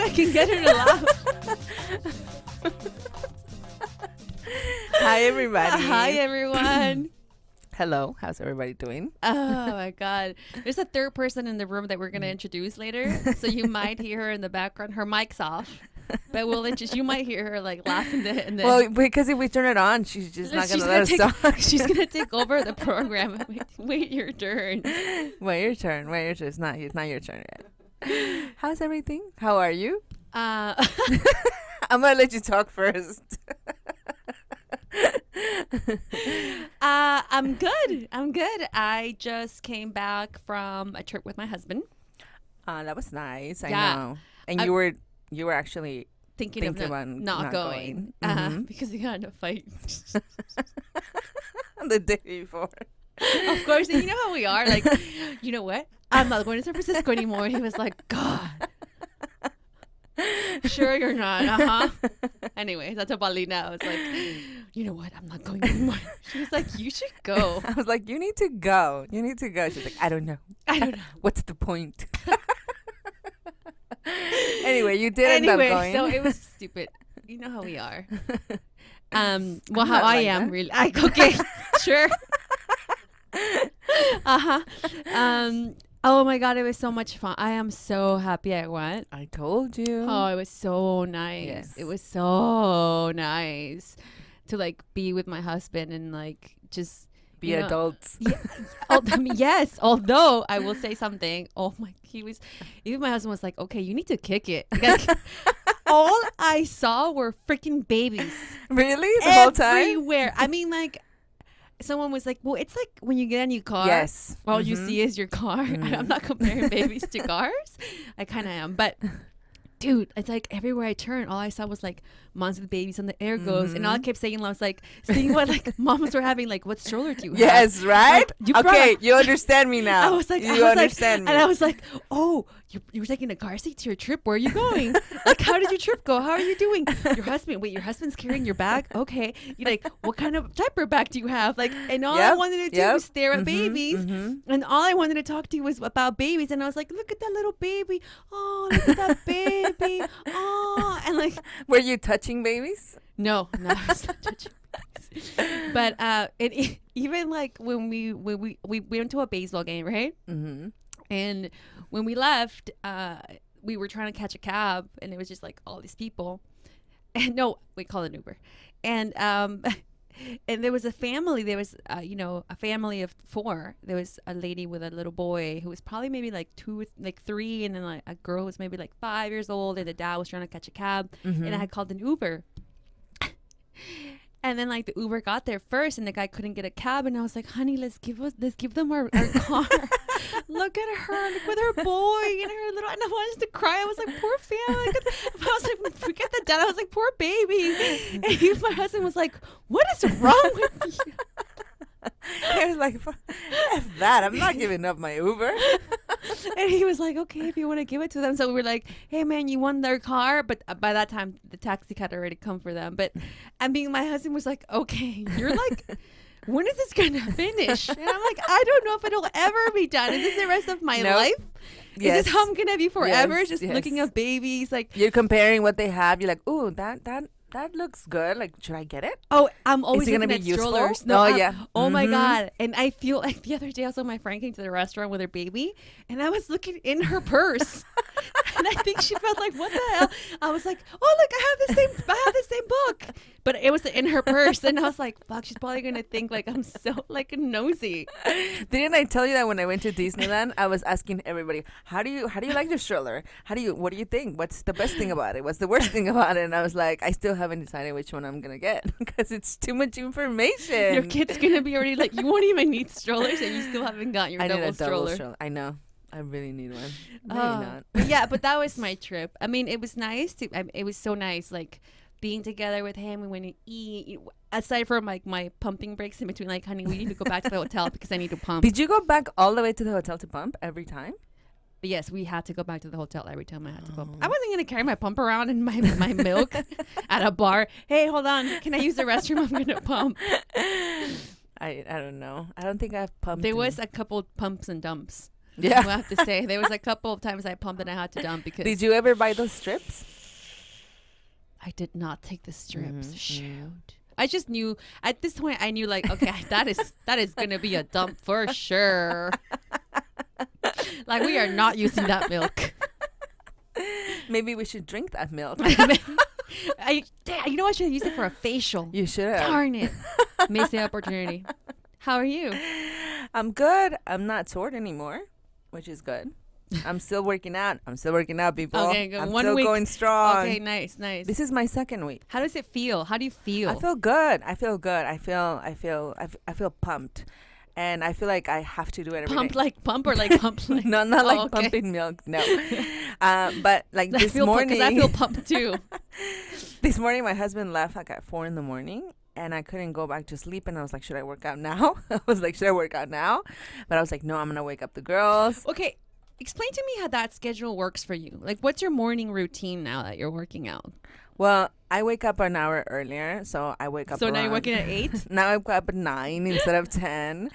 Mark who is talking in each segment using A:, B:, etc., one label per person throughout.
A: I can get her to laugh.
B: Hi, everybody.
A: Hi, everyone.
B: Hello. How's everybody doing?
A: Oh, my God. There's a third person in the room that we're going to introduce later. So you might hear her in the background. Her mic's off. But you might hear her like laughing.
B: Well, because if we turn it on, she's just not going to let us talk.
A: She's going to take over the program. Wait your turn.
B: Wait your turn. It's not your turn yet. How's everything? How are you? I'm going to let you talk first.
A: I'm good. I just came back from a trip with my husband.
B: That was nice. I
A: Yeah.
B: know. And you were actually
A: thinking about not going.
B: Mm-hmm.
A: Because we got in a fight.
B: The day before.
A: Of course. And you know how we are. Like, you know what? I'm not going to San Francisco anymore. And he was like, God. Sure you're not. Anyway, that's a Paulina. I was like, you know what? I'm not going anymore. She was like, you should go.
B: I was like, you need to go. She's like, I don't know. What's the point? Anyway, you did end up going.
A: So it was stupid. You know how we are. Well, how I am that. Really. Okay, sure. Oh my God, it was so much fun. I am so happy I went.
B: I told you.
A: Oh, it was so nice. Yes. It was so nice to like be with my husband and like just
B: be adults.
A: Yeah, yes. Although I will say something. Even my husband was like, okay, you need to kick it. Like, all I saw were freaking babies.
B: Really? The whole time?
A: Everywhere. I mean, like, someone was like, well, it's like when you get a new car.
B: Yes.
A: All you see is your car. I'm not comparing babies to cars. I kind of am. But, dude, it's like everywhere I turn, all I saw was like moms with babies on the air goes. And all I kept saying, I was like, seeing what like moms were having, like, what stroller do you have?
B: Yes, right? Like, you understand me now.
A: I was like,
B: you understand me.
A: And I was like, oh, you were taking a car seat to your trip. Where are you going? Like, how did your trip go? How are you doing? Your husband's carrying your bag? Okay. You're like, what kind of diaper bag do you have? Like, and all I wanted to do was stare at babies. And all I wanted to talk to you was about babies. And I was like, look at that little baby. Oh, look at that baby. Oh, and like.
B: Were you touching babies?
A: No, I was not touching babies. But even like when we went to a baseball game, right? Mm-hmm. And when we left, we were trying to catch a cab, and it was just like all these people. And no, we called it Uber. And and there was a family. There was a family of 4. There was a lady with a little boy who was probably maybe like 3, and then like a girl who was maybe like 5 years old, and the dad was trying to catch a cab, and I had called an Uber. And then like the Uber got there first, and the guy couldn't get a cab, and I was like, honey, let's give them our car. Look at her, look with her boy and her little, and I wanted to cry. I was like, poor family. I was like, forget the dad. I was like, poor baby. And my husband was like, what is wrong with you?
B: I was like, F that. I'm not giving up my Uber.
A: And he was like, okay, if you want to give it to them. So we were like, hey, man, you won their car. But by that time, the taxi had already come for them. But my husband was like, okay, you're like, when is this going to finish? And I'm like, I don't know if it'll ever be done. Is this the rest of my life? Yes. Is this how I'm going to be forever? Just looking at babies. Like,
B: you're comparing what they have. You're like, ooh, that looks good. Like, should I get it?
A: Oh, I'm always
B: looking at
A: useful? Strollers.
B: No, yeah.
A: Oh my God. And I feel like the other day also my friend came to the restaurant with her baby, and I was looking in her purse. And I think she felt like, what the hell? I was like, oh, look, I have the same book. But it was in her purse. And I was like, fuck, she's probably going to think like I'm so like nosy.
B: Didn't I tell you that when I went to Disneyland, I was asking everybody, how do you like the stroller? What do you think? What's the best thing about it? What's the worst thing about it? And I was like, I still haven't decided which one I'm going to get because it's too much information.
A: Your kid's going to be already like, you won't even need strollers, and you still haven't got your double stroller.
B: I know. I really need one. Maybe not.
A: Yeah, but that was my trip. I mean, it was nice. It was so nice, like, being together with him. We went to eat. Aside from, like, my pumping breaks in between, like, honey, we need to go back to the hotel because I need to pump.
B: Did you go back all the way to the hotel to pump every time?
A: But yes, we had to go back to the hotel every time I had to pump. I wasn't going to carry my pump around and my milk at a bar. Hey, hold on. Can I use the restroom? I'm going to pump.
B: I don't know. I don't think I've pumped.
A: There was a couple pumps and dumps.
B: Yeah.
A: I have to say. There was a couple of times I pumped and I had to dump because...
B: Did you ever buy those strips?
A: I did not take the strips. Shoot. I just knew, at this point, I knew like, okay, that is going to be a dump for sure. Like, we are not using that milk.
B: Maybe we should drink that milk.
A: You know, I should use it for a facial.
B: You should have.
A: Darn it. Missed the opportunity. How are you?
B: I'm good. I'm not sore anymore, which is good. I'm still working out. People.
A: Okay, good.
B: I'm
A: 1
B: still
A: week.
B: going strong.
A: Okay, nice.
B: This is my second week.
A: How does it feel? How do you feel?
B: I feel good. I feel pumped. And I feel like I have to do it every
A: pump
B: day.
A: like pump or like pump like...
B: No, not like pumping milk. No. But like this morning.
A: Because I feel pumped too.
B: This morning, my husband left like at 4 a.m. and I couldn't go back to sleep. And I was like, should I work out now? But I was like, no, I'm going to wake up the girls.
A: Okay. Explain to me how that schedule works for you. Like, what's your morning routine now that you're working out?
B: Well, I wake up an hour earlier, so I wake up.
A: So now you're working at 8?
B: Now I wake up at 9 instead of 10.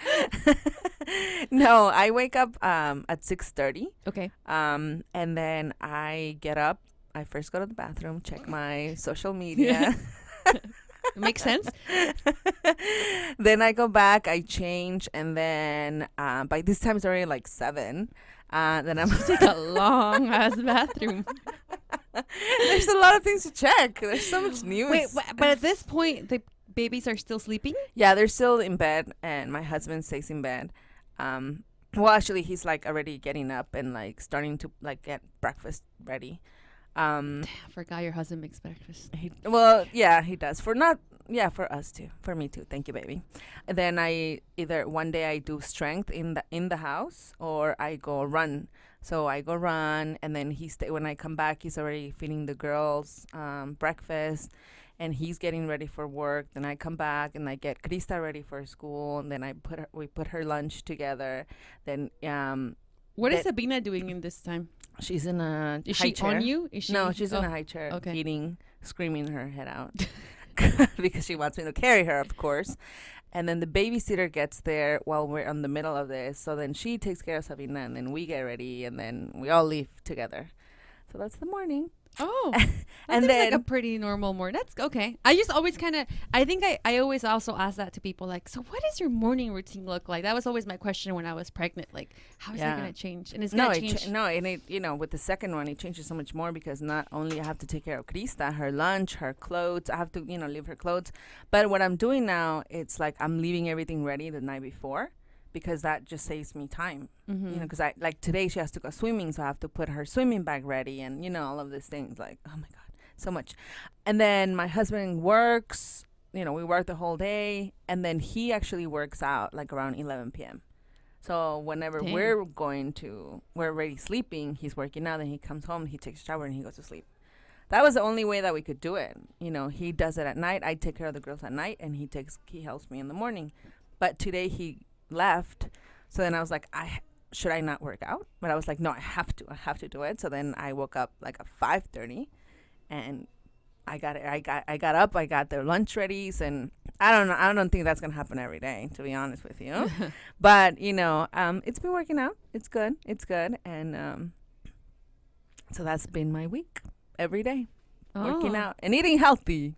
B: No, I wake up at 6:30.
A: Okay.
B: And then I get up. I first go to the bathroom, check my social media.
A: Makes sense.
B: Then I go back, I change, and then by this time it's already like 7. Then I'm
A: take a long ass bathroom.
B: There's a lot of things to check. There's so much news.
A: Wait, but at this point, the babies are still sleeping?
B: Yeah, they're still in bed, and my husband stays in bed. Well, actually, he's like already getting up and like starting to like get breakfast ready.
A: Damn, I forgot your husband makes breakfast.
B: He does. For us too. For me too. Thank you, baby. And then I either one day I do strength in the house, or I go run. So I go run, and then when I come back, he's already feeding the girls breakfast, and he's getting ready for work. Then I come back and I get Krista ready for school, and then we put her lunch together. Then
A: what is Sabina doing in this time?
B: She's in a
A: Is
B: high
A: she
B: chair.
A: on you? Is she?
B: No, she's in a high chair,
A: okay.
B: eating, screaming her head out because she wants me to carry her, of course. And then the babysitter gets there while we're in the middle of this. So then she takes care of Sabina, and then we get ready, and then we all leave together. So that's the morning.
A: Oh,
B: and
A: then
B: then
A: like a pretty normal morning. That's okay. I just always I think I always also ask that to people, like, so what does your morning routine look like? That was always my question when I was pregnant. Like, how is that going to change? And it's going to change.
B: And with the second one, it changes so much more, because not only I have to take care of Krista, her lunch, her clothes, I have to, leave her clothes. But what I'm doing now, it's like I'm leaving everything ready the night before, because that just saves me time.
A: Mm-hmm.
B: Because I like today she has to go swimming, so I have to put her swimming bag ready, and all of these things. Like, oh my god, so much. And then my husband works. We work the whole day, and then he actually works out like around 11 p.m. So whenever we're already sleeping, he's working out, and he comes home, he takes a shower, and he goes to sleep. That was the only way that we could do it. He does it at night. I take care of the girls at night, and he helps me in the morning. But today he left, so then I was like, should I not work out? But I was like, no, I have to do it. So then I woke up like at 5:30, and I got up, I got their lunch ready, and I don't think that's gonna happen every day, to be honest with you. But it's been working out. It's good, and so that's been my week every day, working out and eating healthy.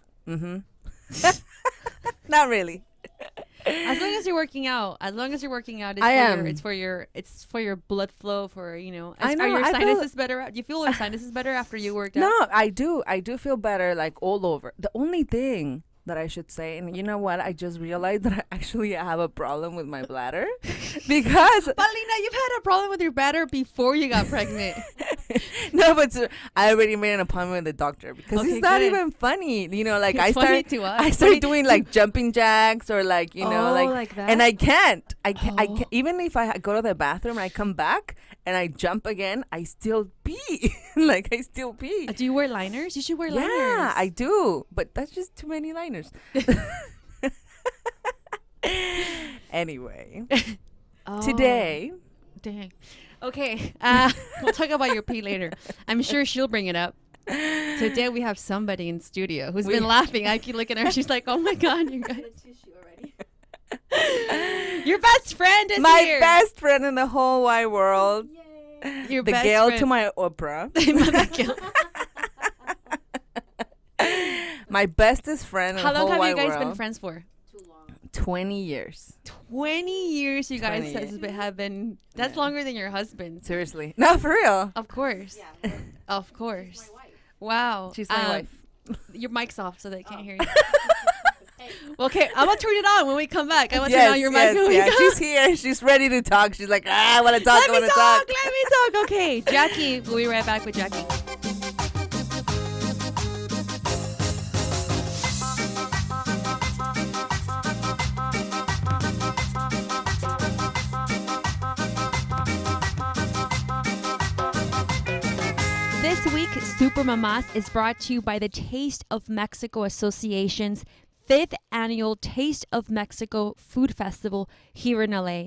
B: Not really.
A: As long as you're working out, it's for your blood flow. Are your sinuses better? Do you feel your sinuses better after you worked out?
B: No, I do feel better, like all over. The only thing that I should say, and you know what, I just realized that I actually have a problem with my bladder, because
A: Paulina, you've had a problem with your bladder before you got pregnant.
B: No, but I already made an appointment with the doctor, because it's not even funny. Like I start doing like jumping jacks, or like like that. And I can't even if I go to the bathroom and I come back and I jump again, I still pee. Like I still pee.
A: Do you wear liners? You should wear liners.
B: Yeah, I do, but that's just too many liners. Anyway, today.
A: Dang. Okay, we'll talk about your pee later. I'm sure she'll bring it up. Today we have somebody in studio who's been laughing. I keep looking at her. She's like, "Oh my god, you guys!" Your best friend is
B: My
A: here.
B: best friend in the whole wide world.
A: Your
B: The
A: best
B: Gail
A: friend.
B: to my Oprah. My bestest friend in
A: How
B: the
A: long
B: whole
A: have you
B: wide
A: guys
B: world.
A: been friends for?
B: 20 years.
A: 20 years you guys
B: 20 years.
A: have been. That's longer than your husband.
B: Seriously. No, for real.
A: Of course. Of course. Wow.
B: She's my wife.
A: Your mic's off so they can't hear you. Okay, I'm gonna turn it on when we come back. I want to turn
B: Yes,
A: on your mic.
B: yes,
A: when we
B: yeah.
A: come.
B: She's here. She's ready to talk. She's like, I want to talk.
A: Let
B: I
A: me
B: want to
A: talk.
B: talk.
A: Let me talk. Okay, Jackie. We'll be right back with Jackie. This week, Super Mamás is brought to you by the Taste of Mexico Association's 5th annual Taste of Mexico Food Festival here in LA.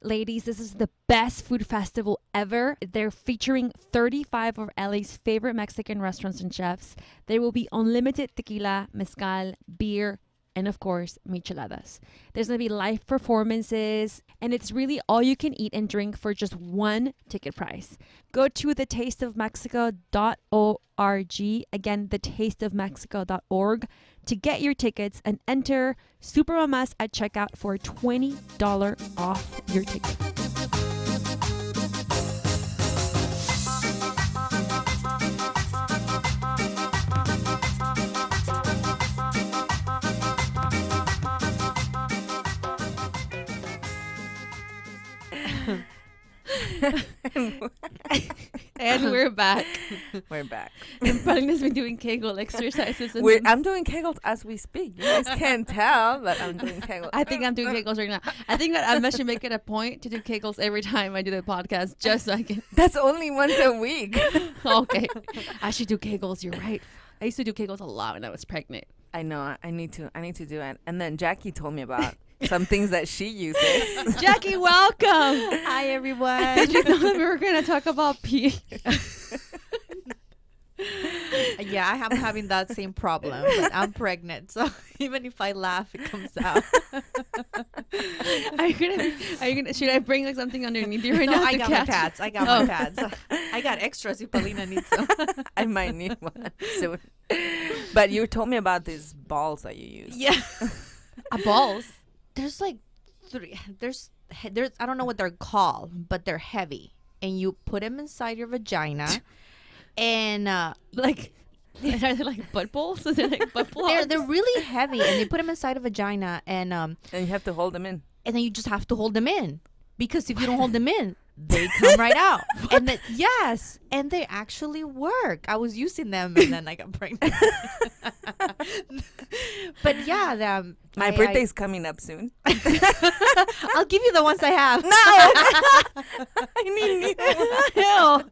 A: Ladies, this is the best food festival ever. They're featuring 35 of LA's favorite Mexican restaurants and chefs. There will be unlimited tequila, mezcal, beer, and of course, micheladas. There's going to be live performances, and it's really all you can eat and drink for just one ticket price. Go to thetasteofmexico.org. Again, thetasteofmexico.org to get your tickets and enter Super Mamás at checkout for a $20 off your ticket. And we're back.
B: We're back.
A: And Paulina's been doing Kegel exercises. And
B: I'm doing Kegels as we speak. You guys can't tell, but I'm doing Kegels.
A: I think I'm doing Kegels right now. I think that I should make it a point to do Kegels every time I do the podcast, just so I can.
B: That's only once a week.
A: Okay, I should do Kegels. You're right. I used to do Kegels a lot when I was pregnant.
B: I know. I need to do it. And then Jackie told me about some things that she uses.
A: Jackie, welcome.
C: Hi, everyone.
A: Did you know that we were going to talk about pee?
C: Yeah, I am having that same problem, but I'm pregnant, so even if I laugh, it comes out.
A: Are you gonna? Should I bring like something underneath you right
C: No,
A: now?
C: I
A: to
C: got my
A: catch?
C: pads. I got my pads. I got extras if Paulina needs them.
B: I might need one soon. But you told me about these balls that you use.
C: Yeah.
A: Balls.
C: There's like three. There's. I don't know what they're called, but they're heavy, and you put them inside your vagina, and
A: Like. Are they like butt balls? Is it like butt balls?
C: they're really heavy, and you put them inside a vagina, and
B: And you have to hold them in.
C: then you just have to hold them in, because if you don't hold them in, they come right out. And then yes, and they actually work. I was using them, and then I got pregnant. But yeah,
B: My birthday's coming up soon.
C: I'll give you the ones I have.
B: No, I need
A: Hell.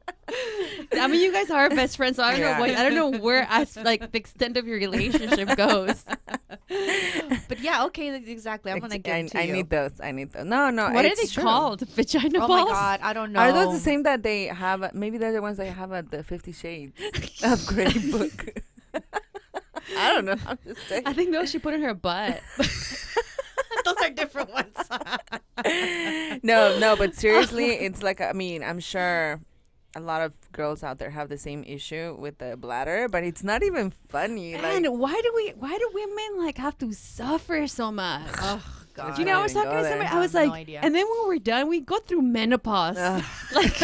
A: I mean, you guys are best friends, so I don't
B: Yeah.
A: know what. I don't know where like the extent of your relationship goes.
C: But yeah, okay, exactly. I'm gonna give it to
B: I
C: you.
B: need those. No.
A: What are
B: it's
A: they
B: true.
A: called? Vagina
C: Oh
A: balls?
C: my god, I don't know.
B: Are those the same that they have? Maybe they're the ones they have at the 50 Shades of Grey book. I don't know. I'm just saying.
A: I think those she put in her butt.
C: Those are different ones.
B: No, but seriously, it's like, I mean, I'm sure a lot of girls out there have the same issue with the bladder, but it's not even funny. Like,
A: And why do women like have to suffer so much?
C: Oh god.
A: Do you know, I was
B: Don't
A: talking
B: even
A: to
B: go
A: somebody.
B: there.
A: I was
C: I have
A: like,
C: no idea.
A: and then when we're done, we go through menopause.
B: Ugh.
A: Like,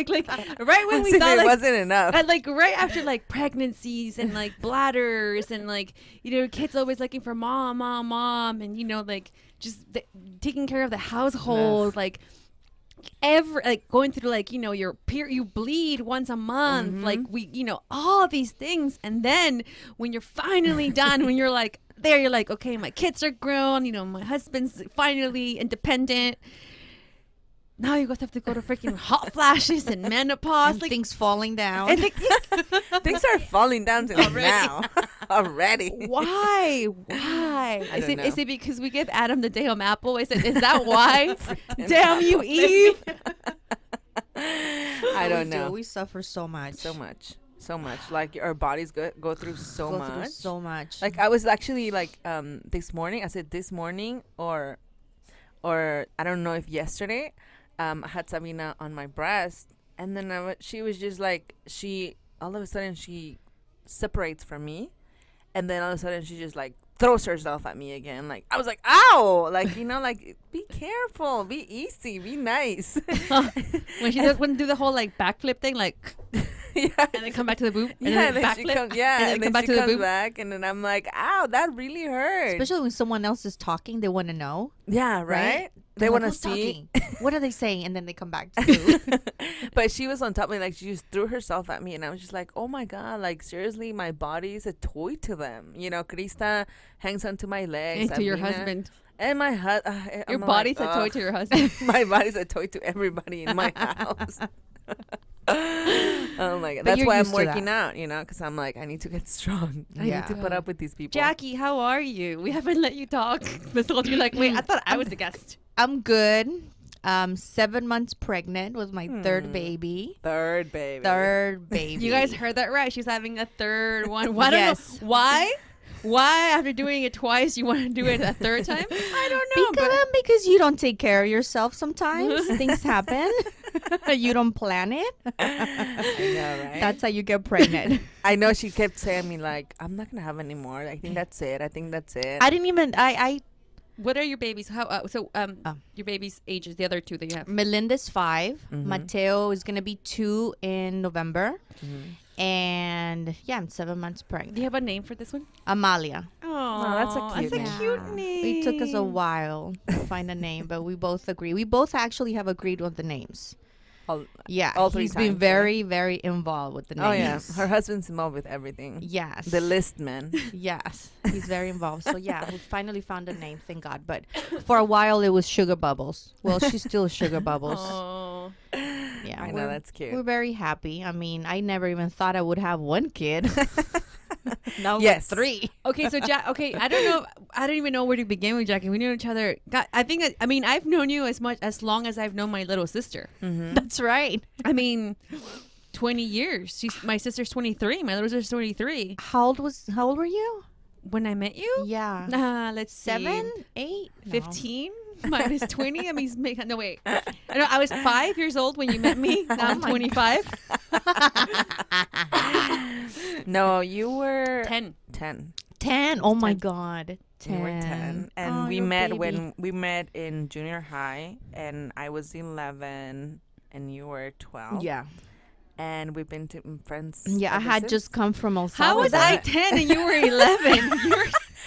A: like right when
B: as
A: we
B: if
A: thought
B: it
A: like,
B: wasn't enough.
A: like right after like pregnancies and like bladders and like, you know, kids always looking for mom, and you know, like just taking care of the household, like going through like, you know, your you bleed once a month, like we, you know, all these things, and then when you're finally done, when you're like there, you're like, okay, my kids are grown, you know, my husband's finally independent. Now you guys have to go to freaking hot flashes and menopause,
C: And
A: like
C: things falling down.
A: and
B: Things are falling down to now. Already.
A: why?
B: I don't know.
A: Is it because we give Adam the damn apple? Is that why? Damn you, Eve!
B: I don't know.
C: We suffer so much.
B: So much. Like our bodies go through so
C: Go
B: much.
C: through so much.
B: Like I was actually like this morning. I said this morning, or or I don't know if yesterday, I had Sabina on my breast, and then she was just like, all of a sudden she separates from me, and then all of a sudden she just like throws herself at me again. Like, I was like, ow, like, like, be careful, be easy, be nice.
A: When she wouldn't do the whole like backflip thing, like,
B: yeah,
A: and then come back to the boob, and
B: yeah,
A: then
B: then she
A: backflip,
B: comes, yeah,
A: and then come back to the boob.
B: back, and then I'm like, ow, that really hurt.
C: Especially when someone else is talking, they want to know.
B: Yeah, right? They
C: They're
B: want to
C: like, "Who's
B: see.
C: talking? What are they saying?" And then they come back to you.
B: But she was on top of me, like, she just threw herself at me, and I was just like, oh my god, like, seriously, my body is a toy to them. Krista hangs onto my legs,
A: And to your
B: Sabina,
A: husband.
B: and my husband.
A: Your body's a toy to your husband.
B: My body's a toy to everybody in my house. Oh my god,
C: But
B: that's
C: you're
B: why I'm
C: used to
B: working
C: that.
B: out, because I'm like, I need to get strong. I
C: Yeah.
B: need to put up with these people.
A: Jackie, how are you? We haven't let you talk. You're like, wait, I thought I was the guest.
C: I'm good. 7 months pregnant with my third baby.
B: Third baby.
C: Third baby.
A: You guys heard that right. She's having a third one. Why
C: Yes.
A: don't know why? Why after doing it twice you want to do it a third time? I don't know.
C: Because you don't take care of yourself sometimes. Things happen. You don't plan it.
B: I know, right?
C: That's how you get pregnant.
B: I know she kept saying me like, I'm not gonna have any more. I think that's it. I think that's it.
C: I didn't even.
A: What are your babies? Your baby's ages, the other two that you have.
C: Melinda's 5.
B: Mm-hmm.
C: Mateo is gonna be 2 in November.
B: Mm-hmm.
C: And yeah, I'm 7 months pregnant.
A: Do you have a name for this one?
C: Amalia.
A: Oh,
B: that's a cute name.
A: cute name.
C: It took us a while to find a name, but we both agree. We both actually have agreed with the names. Yeah,
B: all 3
C: he's been
B: times,
C: very, very involved with the names.
B: Oh yeah, her husband's involved with everything.
C: Yes.
B: The list man.
C: Yes, he's very involved. So yeah, we finally found a name, thank God. But for a while it was Sugar Bubbles. Well, she's still Sugar Bubbles.
A: Oh.
C: Yeah,
B: I know, that's cute.
C: We're very happy. I mean, I never even thought I would have one kid. Now
B: Yes.
C: 3.
A: Okay, so I don't know. I don't even know where to begin with Jackie. We knew each other. God, I mean, I've known you as long as I've known my little sister.
B: Mm-hmm.
C: That's right.
A: I mean, 20 years. My sister's 23. My little sister's 23.
C: How old were you?
A: When I met you?
C: Yeah.
A: Let's see.
C: 7, 8,
A: 15 minus 20. I mean, no, wait. I was 5 years old when you met me. Now I'm 25.
B: No, you were
A: 10.
C: 10. Oh my
A: 10.
C: God. 10.
B: You were 10. And
C: Oh,
B: we
C: you're a
B: met
C: baby.
B: when we met in junior high, and I was 11 and you were 12.
C: Yeah.
B: And we've been friends.
C: Yeah, I
B: ever
C: had
B: since.
C: just come from El
A: How was
C: Salvador.
A: I 10 and you were 11?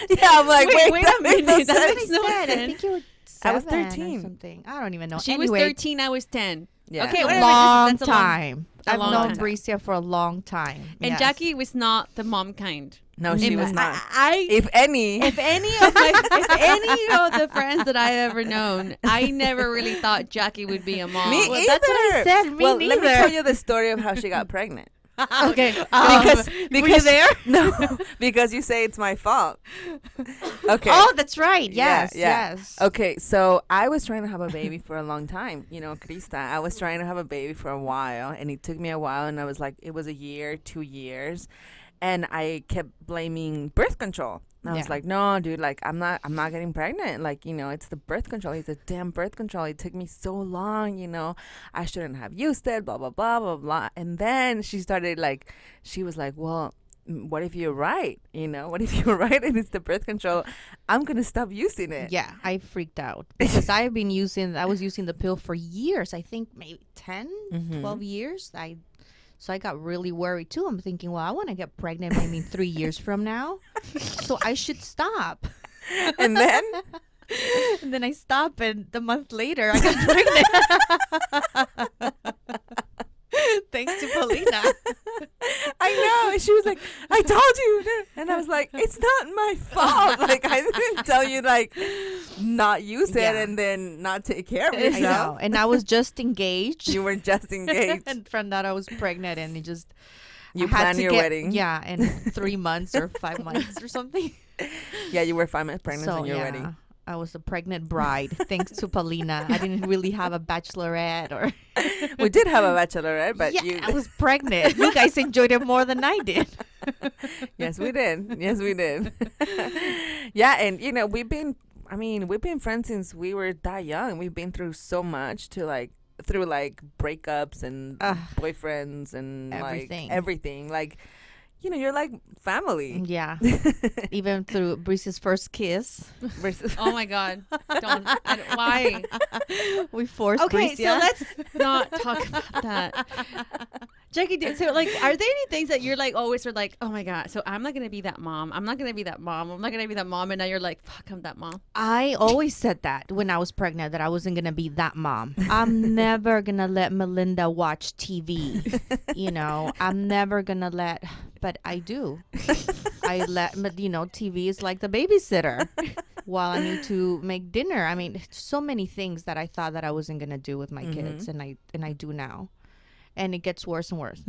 B: Yeah, I'm like,
A: Wait
B: that
A: a
B: makes
A: minute.
B: no
A: That
B: sense.
A: makes no
C: I
A: sense.
C: think you were
B: I was
C: 7 or
B: 13.
C: something. I don't even know.
A: She
C: Anyway,
A: was 13. I was 10.
B: Yeah.
A: Okay,
C: a
A: whatever.
C: long
A: That's
C: time.
A: a
C: I've
A: long
C: known
A: time.
C: Bricia for a long time.
A: And
C: Yes.
A: Jackie was not the mom kind.
B: No, she was not.
A: If
B: If any.
A: any of the friends that I ever known, I never really thought Jackie would be a mom.
B: Me
C: Well,
B: either.
C: that's what I said. Me
B: well, let me
C: neither.
B: tell you the story of how she got pregnant.
A: Okay.
B: Because
C: were you there?
B: No, because you say it's my fault. Okay.
C: Oh, that's right.
B: Yeah,
C: Yes,
B: yeah.
C: yes.
B: Okay, so I was trying to have a baby for a long time. Krista, I was trying to have a baby for a while, and it took me a while, and I was like, it was a year, 2 years, and I kept blaming birth control. And I was
C: Yeah.
B: like, no, dude, like, I'm not getting pregnant. Like, it's the birth control. It's the damn birth control. It took me so long, I shouldn't have used it, blah, blah, blah, blah, blah. And then she was like, well, what if you're right? What if you're right and it's the birth control? I'm going to stop using it.
C: Yeah, I freaked out because I was using the pill for years. I think maybe 10, 12 years. So I got really worried too. I'm thinking, well, I want to get pregnant maybe 3 years from now. So I should stop.
B: And then
C: And then I stopped, and the month later, I got pregnant. Thanks to Paulina.
B: I know. And she was like, I told you. And I was like, it's not my fault. Like, I didn't tell you, like, not use it
C: Yeah.
B: and then not take care of
C: I
B: yourself.
C: know. And I was just engaged.
B: You were just engaged.
C: And from that, I was pregnant, and it just...
B: You
C: I had
B: planned
C: to
B: your wedding.
C: Yeah, in 3 months or 5 months or something.
B: Yeah, you were 5 months pregnant on your wedding.
C: I was a pregnant bride, thanks to Paulina. I didn't really have a bachelorette or...
B: We did have a bachelorette, but
C: yeah,
B: you...
C: I was pregnant. You guys enjoyed it more than I did.
B: Yes, we did. Yes, we did. Yeah, and, we've been... I mean, we've been friends since we were that young. We've been through so much through like breakups and boyfriends and everything. Like, you're like family.
C: Yeah. Even through Bricia's first kiss.
A: Oh my God. Why?
C: We forced
A: Okay,
C: Bricia.
A: so let's not talk about that. Jackie, so like, are there any things that you're like always are like, oh my God, so I'm not going to be that mom. I'm not going to be that mom. I'm not going to be that mom. And now you're like, fuck, I'm that mom.
C: I always said that when I was pregnant, that I wasn't going to be that mom. I'm never going to let Melinda watch TV. I'm never going to but I do. I let, TV is like the babysitter while I need to make dinner. I mean, so many things that I thought that I wasn't going to do with my kids, and I do now. And it gets worse and worse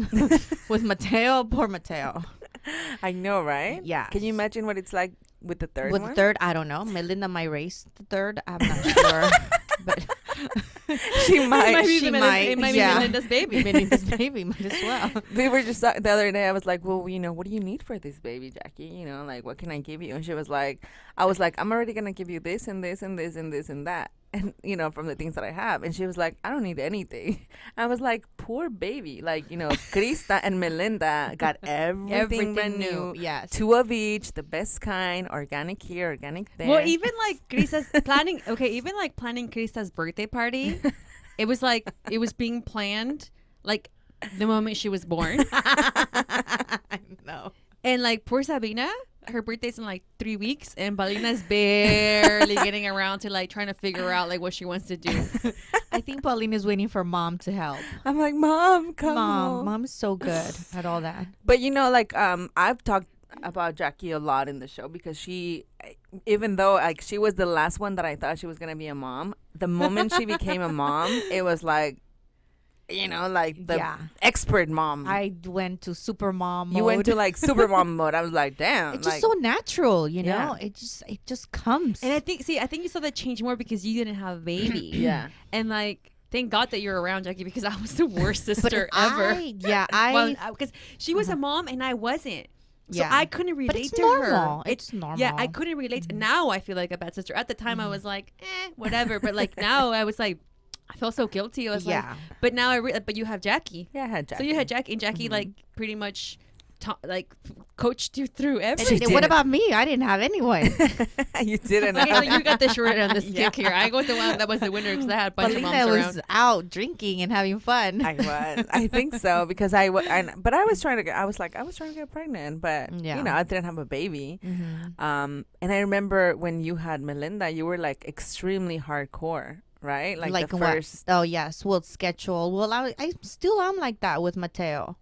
C: with Mateo. Poor Mateo.
B: I know, right?
C: Yeah.
B: Can you imagine what it's like with the third one?
C: With the third, I don't know. Melinda might race the third. I'm not sure. But
B: she might.
A: It might be Melinda's baby.
C: Melinda's baby might as well.
B: We were just the other day. I was like, well, what do you need for this baby, Jackie? Like, what can I give you? And she was like, I'm already gonna give you this and this and this and this and that. And, from the things that I have. And she was like, I don't need anything. I was like, poor baby. Like, Krista and Melinda got everything brand new.
C: Yes.
B: 2 of each, the best kind, organic here, organic there.
A: Well, even like Krista's planning Krista's birthday party, it was being planned like the moment she was born.
C: I know.
A: And like poor Sabina, her birthday's in like 3 weeks, and Paulina's barely getting around to like trying to figure out like what she wants to do.
C: I think Paulina's waiting for mom to help.
B: I'm like, Mom, come on.
C: Mom's so good at all that.
B: But I've talked about Jackie a lot in the show because she, even though like she was the last one that I thought she was gonna be a mom, the moment she became a mom, it was like, like the expert mom.
C: I went to super mom mode.
B: You went to like super mom mode. I was like, damn.
C: It's just so natural,
B: Yeah.
C: It just comes.
A: And I think you saw that change more because you didn't have a baby.
B: Yeah.
A: And like, thank God that you're around, Jackie, because I was the worst sister ever. Because she was a mom and I wasn't. So I couldn't relate to her.
C: It's normal.
A: Yeah, I couldn't relate. Now I feel like a bad sister. At the time, I was like, whatever. But like now, I was like, I felt so guilty. I was like, but now but you have Jackie.
B: Yeah, I had Jackie.
A: So you had Jackie, and Jackie like pretty much coached you through everything.
C: What about me? I didn't have anyone.
B: You didn't.
A: Okay, so you got the short end on this kick here. I was the one that was the winner because I had a bunch of moms
C: Paulina
A: around.
C: was out drinking and having fun.
B: I was. I think so because but I was trying to get pregnant, but I didn't have a baby. And I remember when you had Melinda, you were like extremely hardcore. Right? Like the first.
C: What? Oh, yes. Well, schedule. Well, I still am like that with Mateo.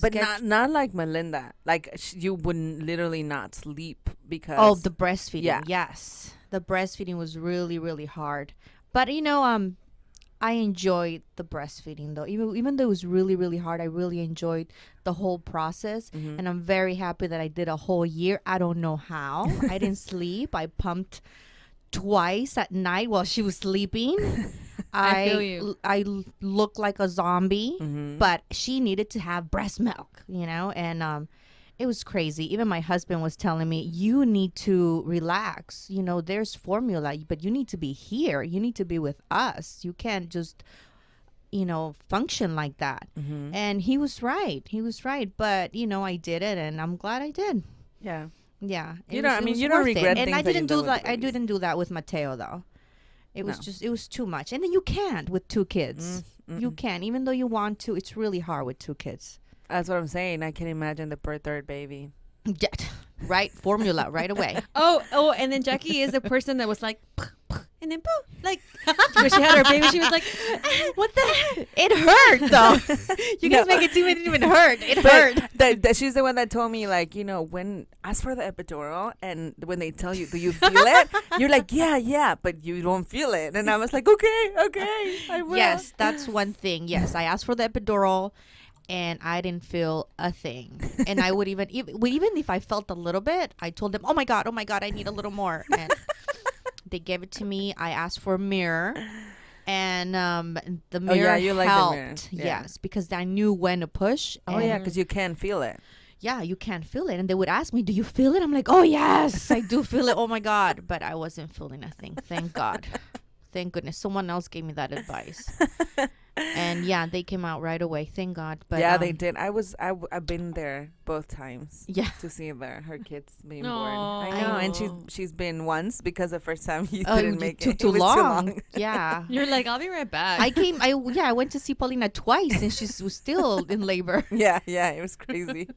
B: But not like Melinda. Like you wouldn't literally not sleep because.
C: Oh, the breastfeeding.
B: Yeah.
C: Yes. The breastfeeding was really, really hard. But, I enjoyed the breastfeeding, though. Even though it was really, really hard, I really enjoyed the whole process. And I'm very happy that I did a whole year. I don't know how. I didn't sleep. I pumped twice at night while she was sleeping.
A: I feel you.
C: I looked like a zombie, but she needed to have breast milk, and it was crazy. Even my husband was telling me, you need to relax. There's formula, but you need to be here. You need to be with us. You can't just, function like that. And he was right. But, I did it, and I'm glad I did.
B: Yeah.
C: Yeah.
B: You don't regret things.
C: And I didn't do that. I didn't do that with Mateo, though. It was too much. And then you can't with 2 kids. You can't. Even though you want to, it's really hard with 2 kids.
B: That's what I'm saying. I can imagine the third baby.
C: Yeah. Right? Formula right away.
A: Oh, and then Jackie is a person that was like, and then poof, like when she had her baby, she was like, what the heck?
C: It hurt though. You guys make it seem it didn't even hurt. It hurt.
B: She's the one that told me, like, when ask for the epidural, and when they tell you, do you feel it? You're like, yeah, but you don't feel it. And I was like, okay, I will.
C: Yes, that's one thing. Yes, I asked for the epidural. And I didn't feel a thing. And I would even if I felt a little bit, I told them, oh my God, I need a little more. And they gave it to me. I asked for a mirror. And the mirror helped.
B: Like the mirror. Yeah.
C: Yes, because I knew when to push.
B: Oh, yeah, because you can feel it.
C: yeah, you can't feel it. And they would ask me, do you feel it? I'm like, oh, yes, I do feel it. Oh, my God. But I wasn't feeling a thing. Thank God. Thank goodness. Someone else gave me that advice. And yeah, they came out right away. Thank God. But
B: yeah, they did. I've been there both times.
C: Yeah.
B: To see her kids being
A: Aw.
B: born. I know, and she's been once because the first time you
C: Oh,
B: didn't
C: it
B: make
C: took
B: it.
C: too
B: It was
C: long. Yeah.
A: You're like, I'll be right back.
C: I went to see Paulina twice, and she was still in labor.
B: Yeah, it was crazy.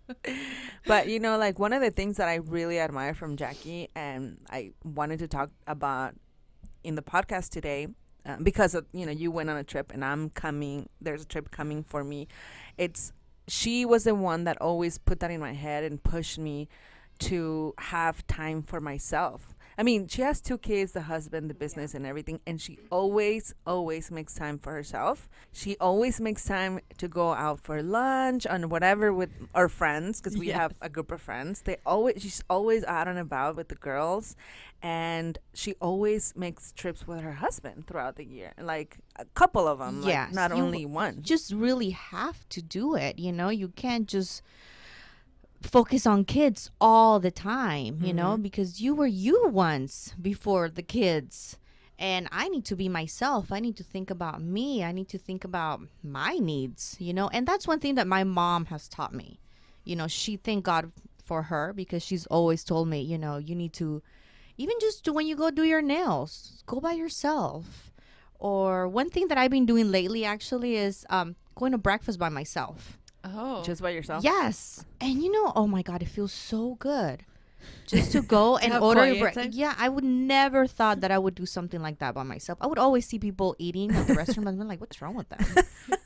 B: But like one of the things that I really admire from Jackie, and I wanted to talk about in the podcast today, because of, you went on a trip and I'm coming. There's a trip coming for me. She was the one that always put that in my head and pushed me to have time for myself. I mean, she has 2 kids, the husband, the business, and everything, and she always makes time for herself. She always makes time to go out for lunch and whatever with our friends, because we have a group of friends. She's always out and about with the girls, and she always makes trips with her husband throughout the year, like a couple of them,
C: Yes,
B: not
C: you
B: only one.
C: Just really have to do it. You can't just focus on kids all the time, because you were you once before the kids. And I need to be myself. I need to think about me. I need to think about my needs, And that's one thing that my mom has taught me. She, thank God for her, because she's always told me, you need to, even just when you go do your nails, go by yourself. Or one thing that I've been doing lately actually is going to breakfast by myself.
A: Oh.
B: Just by yourself?
C: Yes. And oh my God, it feels so good just to go and
A: Have
C: order.
A: quiet time?
C: Yeah, I would never thought that I would do something like that by myself. I would always see people eating at the restaurant, and I'm like, what's wrong with them?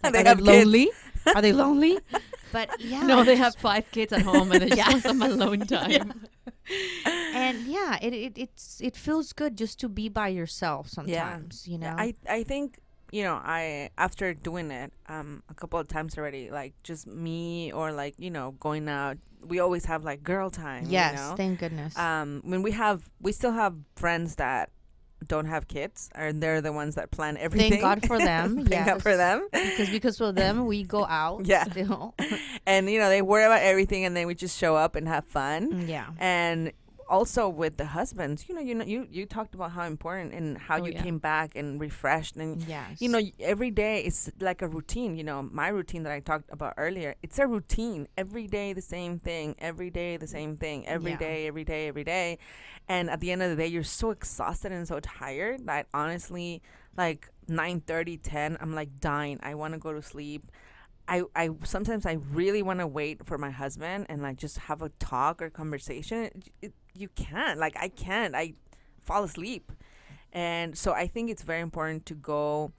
C: Like,
B: They
C: are
B: have
C: they
B: kids.
C: lonely? Are they lonely? But yeah.
A: No, they have 5 kids at home and they just want some alone time.
C: And yeah, it feels good just to be by yourself sometimes,
B: I think I after doing it a couple of times already, like just me or like going out, we always have like girl time.
C: Yes, thank goodness.
B: When we still have friends that don't have kids, and they're the ones that plan everything.
C: Thank God for them.
B: Thank God for them.
C: Because for them we go out.
B: Yeah.
C: Still.
B: And they worry about everything, and then we just show up and have fun.
C: Yeah.
B: And also with the husbands, you talked about how important and how you came back and refreshed, and
C: Yes.
B: every day it's like a routine. My routine that I talked about earlier, it's a routine. Every day the same thing, every day the same thing, every day. And at the end of the day, you're so exhausted and so tired that honestly, like 9:30, 10, I'm like dying. I want to go to sleep. I sometimes I really want to wait for my husband and like just have a talk or conversation. You can't. Like I can't. I fall asleep. And so I think it's very important to go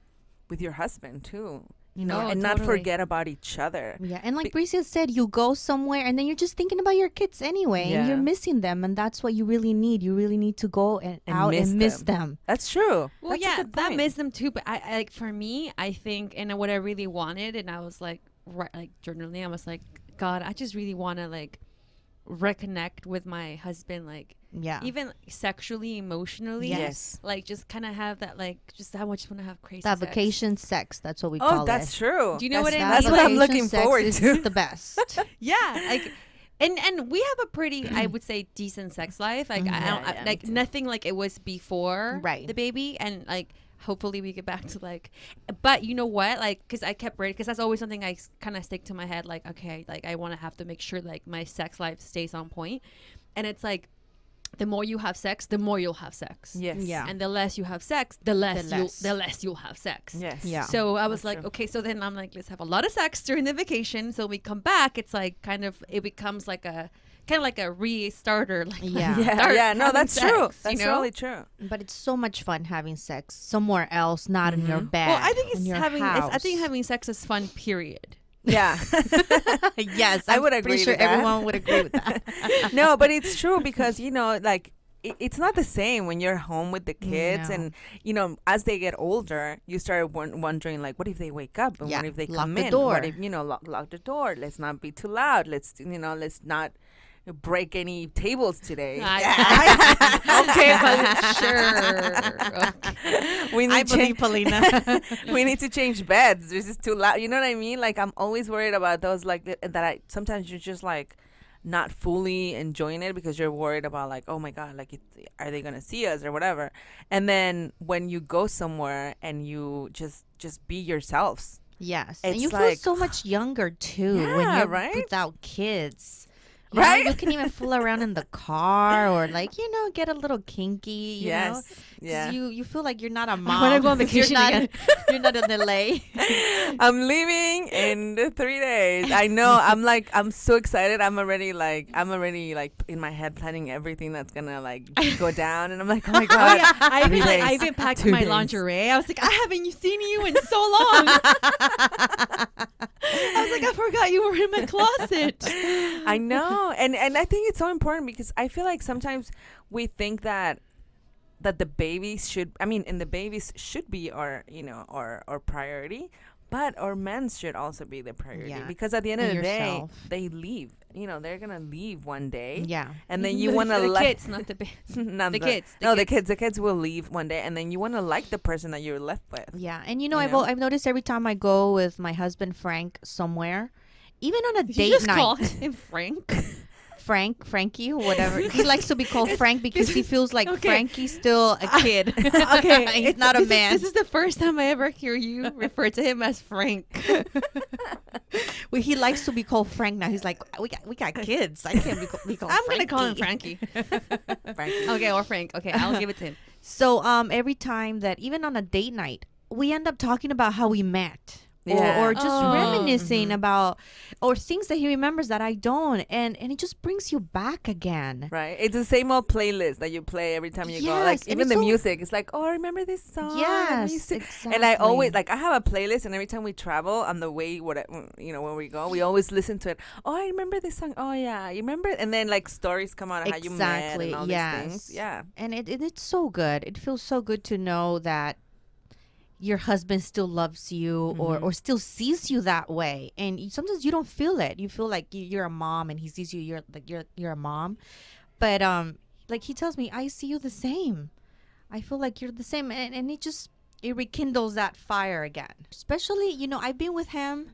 B: with your husband too. And not forget about each other.
C: Yeah, and like Bricia said, you go somewhere and then you're just thinking about your kids anyway, and you're missing them, and that's what you really need. You really need to go and out and miss them.
B: That's true.
A: Well,
B: That's a good
A: I
B: point.
A: miss them too. But I like, for me, I think, and what I really wanted, and I was like, journaling, I was like, God, I just really want to like reconnect with my husband, like even sexually, emotionally.
C: Yes.
A: Like just kind of have that, like just I just want to have crazy
C: That
A: sex.
C: vacation sex, that's what we call it.
B: Oh, that's true.
A: Do you know what I mean?
B: That's what I'm looking
C: Vacation sex
B: forward
C: is
B: to.
C: the best.
A: Yeah, like and we have a pretty, I would say, decent sex life. Like I don't like nothing like it was before
C: Right.
A: the baby, and like hopefully we get back to like, but you know what, like because I kept ready, because that's always something I kind of stick to my head, like okay, like I want to have to make sure like my sex life stays on point. And it's like the more you have sex, the more you'll have sex.
B: Yes.
C: Yeah.
A: And the less you have sex, the less you'll have sex.
B: Yes.
C: Yeah.
A: So I was
B: That's
A: like,
B: true.
A: okay, so then I'm like, let's have a lot of sex during the vacation. So we come back, it's like it becomes like a kind of like a restarter. Like
C: Yeah.
B: Yeah. No, that's
A: sex,
B: true.
A: you
B: That's
A: know?
B: totally true.
C: But it's so much fun having sex somewhere else, not in your bed.
A: Well, I think
C: in your
A: I think
C: house.
A: having sex is fun, period.
B: Yeah.
C: Yes,
B: I
C: I'm
B: would
C: pretty
B: agree
C: sure
B: with that.
C: everyone would agree with that.
B: No, but it's true because, like, it's not the same when you're home with the kids.
C: No.
B: And, as they get older, you start wondering, like, what if they wake up? And
C: Yeah,
B: what if they
C: lock
B: come
C: the
B: in?
C: door.
B: What if, lock the door. Let's not be too loud. Let's not break any tables today.
A: Okay, but sure. Okay.
B: We need
C: I believe Paulina.
B: we need to change beds. This is too loud. You know what I mean? Like, I'm always worried about those, like, that sometimes you're just like, not fully enjoying it because you're worried about like, oh my God, like are they gonna see us or whatever. And then when you go somewhere and you just be yourselves.
C: Yes.
B: It's
C: And you
B: like,
C: feel so much younger too when
B: Yeah,
C: you're
B: right?
C: without kids.
B: Right?
C: You can even fool around in the car or like, get a little kinky, you know. 'Cause
B: Yeah.
C: You feel like you're not a mom.
A: I want to go on
C: 'cause you're
A: vacation
C: not,
A: again.
C: You're not in LA.
B: I'm leaving in 3 days. I know. I'm so excited. I'm already like in my head planning everything that's gonna like go down, and I'm like, oh my God.
A: Oh yeah, I
B: 3
A: even
B: days,
A: I even packed
B: 2
A: my
B: days.
A: lingerie. I was like, I haven't seen you in so long. I was like, I forgot you were in my closet.
B: I know, and I think it's so important because I feel like sometimes we think that the babies should. I mean, and the babies should be our our priority, but our men should also be the priority
C: Yeah.
B: because at the end of
C: And
B: the
C: yourself.
B: day, they leave. They're gonna leave one day.
C: Yeah.
B: And then you want to
A: the
B: like
A: kids, not the baby.
B: not
A: The kids.
B: the kids will leave one day, and then you want to like the person that you're left with.
C: Yeah. And
B: You
C: I've
B: know?
C: I've noticed every time I go with my husband Frank somewhere, even on a
A: Did
C: date
A: you just
C: night.
A: call him Frank?
C: Frankie, whatever. He likes to be called Frank because he feels like
A: Okay.
C: Frankie's still a kid.
A: Okay,
C: He's not a man.
A: This is the first time I ever hear you refer to him as Frank.
C: Well, he likes to be called Frank now. He's like, we got kids. I can't be called.
A: I'm gonna call him
C: Frankie."
A: Frankie.
B: Frankly.
A: Okay, or Frank. Okay, I'll give it to him.
C: So every time that even on a date night, we end up talking about how we met.
B: Yeah.
C: Or just
A: Oh.
C: reminiscing about or things that he remembers that I don't, and it just brings you back again.
B: Right, it's the same old playlist that you play every time you go. Like
C: Yes, and
B: even
C: it's
B: the
C: so-
B: music, it's like, oh, I remember this song. and we
C: Yes,
B: used to-"
C: exactly.
B: And I always like I have a playlist, and every time we travel on the way, when we go, we always listen to it. Oh, I remember this song. Oh yeah, you remember? And then like stories come out of how you met and all these things. Yeah,
C: And it's so good. It feels so good to know that your husband still loves you or still sees you that way. And sometimes you don't feel it. You feel like you're a mom and he sees you, you're a mom. But like he tells me, I see you the same. I feel like you're the same. And it rekindles that fire again. Especially, I've been with him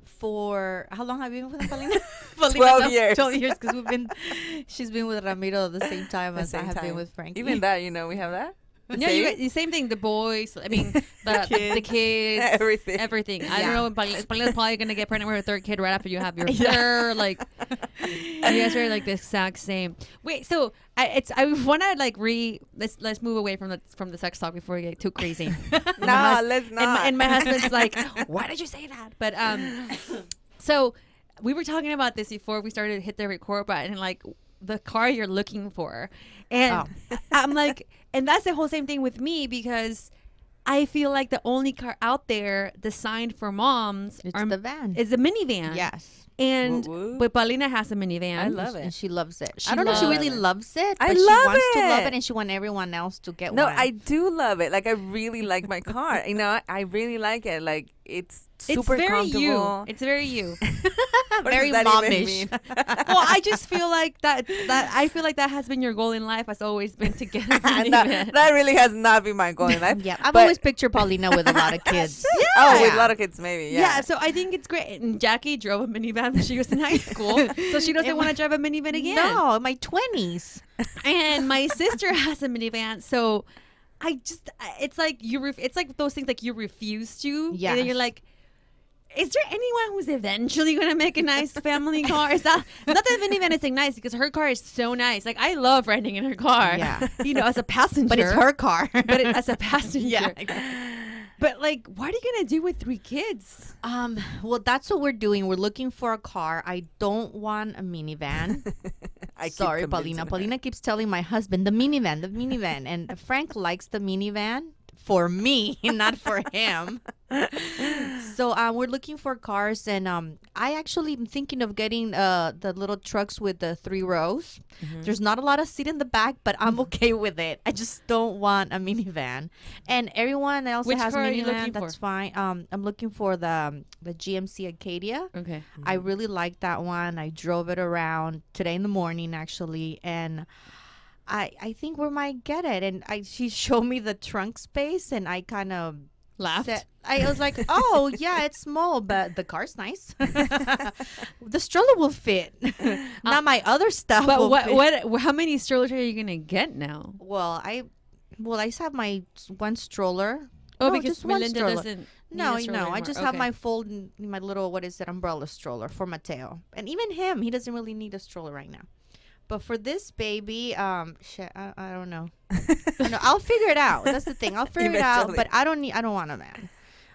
C: for how long have you been with him, Paulina?
B: 12 years.
C: 12 years because she's been with Ramiro at the same time as I have been with Frankie.
B: Even that, we have that.
A: No, the same thing. The boys. I mean, the kids.
B: Everything.
A: Everything. I
C: Yeah.
A: don't know. Paulina's probably gonna get pregnant with her third kid right after you have your third. Like, you guys are like the exact same. Wait, so I want to like let's move away from the sex talk before we get too crazy.
B: No, let's not.
A: And my husband's like, why did you say that? But so we were talking about this before we started to hit the record button, and like the car you're looking for, and I'm like, and that's the whole same thing with me because I feel like the only car out there designed for moms
C: It's the van.
A: is a minivan.
C: Yes.
A: And
B: Woo woo.
A: but Paulina has a minivan.
B: I love
C: And
B: it.
C: she loves it.
A: She
C: I don't know if she
A: loves
C: really
B: it.
C: loves it,
B: I
C: but she
B: love
C: wants to love
B: it.
C: it and she wants everyone else to get
B: No,
C: one.
B: I do love it. Like I really like my car. I really like it. Like it's super
A: it's very
B: comfortable.
A: you. It's very you.
B: What
C: Very
B: does that even
C: momish.
B: mean?
A: Well, I just feel like that I feel like that has been your goal in life. Has always been to get a
B: And
A: minivan.
B: that really has not been my goal in life.
C: Yeah, I've
B: But-
C: always pictured Paulina with a lot of kids.
B: Oh, with
C: Yeah.
B: a lot of kids, maybe.
A: Yeah.
B: Yeah.
A: So I think it's great. And Jackie drove a minivan when she was in high school, so she doesn't want to drive a minivan again.
C: No, in my 20s.
A: And my sister has a minivan, so it's like it's like those things like you refuse to. And then
C: Yes.
A: you're like, is there anyone who's eventually going to make a nice family car? Is that not that the minivan is nice because her car is so nice. Like I love riding in her car.
C: Yeah.
A: As a passenger.
C: But it's her car.
A: But as a passenger.
C: Yeah.
A: But like, what are you gonna do with 3 kids?
C: Well, that's what we're doing. We're looking for a car. I don't want a minivan.
B: I keep
C: Sorry,
B: convincing
C: Paulina.
B: her.
C: Paulina keeps telling my husband, the minivan. And Frank likes the minivan for me, not for him. So we're looking for cars, and I actually am thinking of getting the little trucks with the 3 rows. There's not a lot of seat in the back, but I'm okay with it. I just don't want a minivan. And everyone else
A: Which
C: that has
A: car are you
C: minivan,
A: looking
C: that's
A: for?
C: fine. I'm looking for the GMC Acadia.
A: Okay.
C: I really like that one. I drove it around today in the morning, actually, and I think we might get it. And she showed me the trunk space, and I kind of
A: laughed.
C: I was like, oh yeah, it's small, but the car's nice. The stroller will fit. Not my other stuff.
A: But
C: will fit.
A: what? How many strollers are you gonna get now?
C: Well, I just have my one stroller.
A: Oh,
C: No,
A: because
C: just one
A: Melinda
C: stroller.
A: doesn't.
C: No,
A: need a stroller
C: I
A: anymore.
C: just have
A: Okay.
C: my little, what is it, umbrella stroller for Mateo. And even him, he doesn't really need a stroller right now. But for this baby, shit, I don't know. No, I'll figure it out. That's the thing. I'll figure it out.
B: Eventually.
C: But I don't want a van.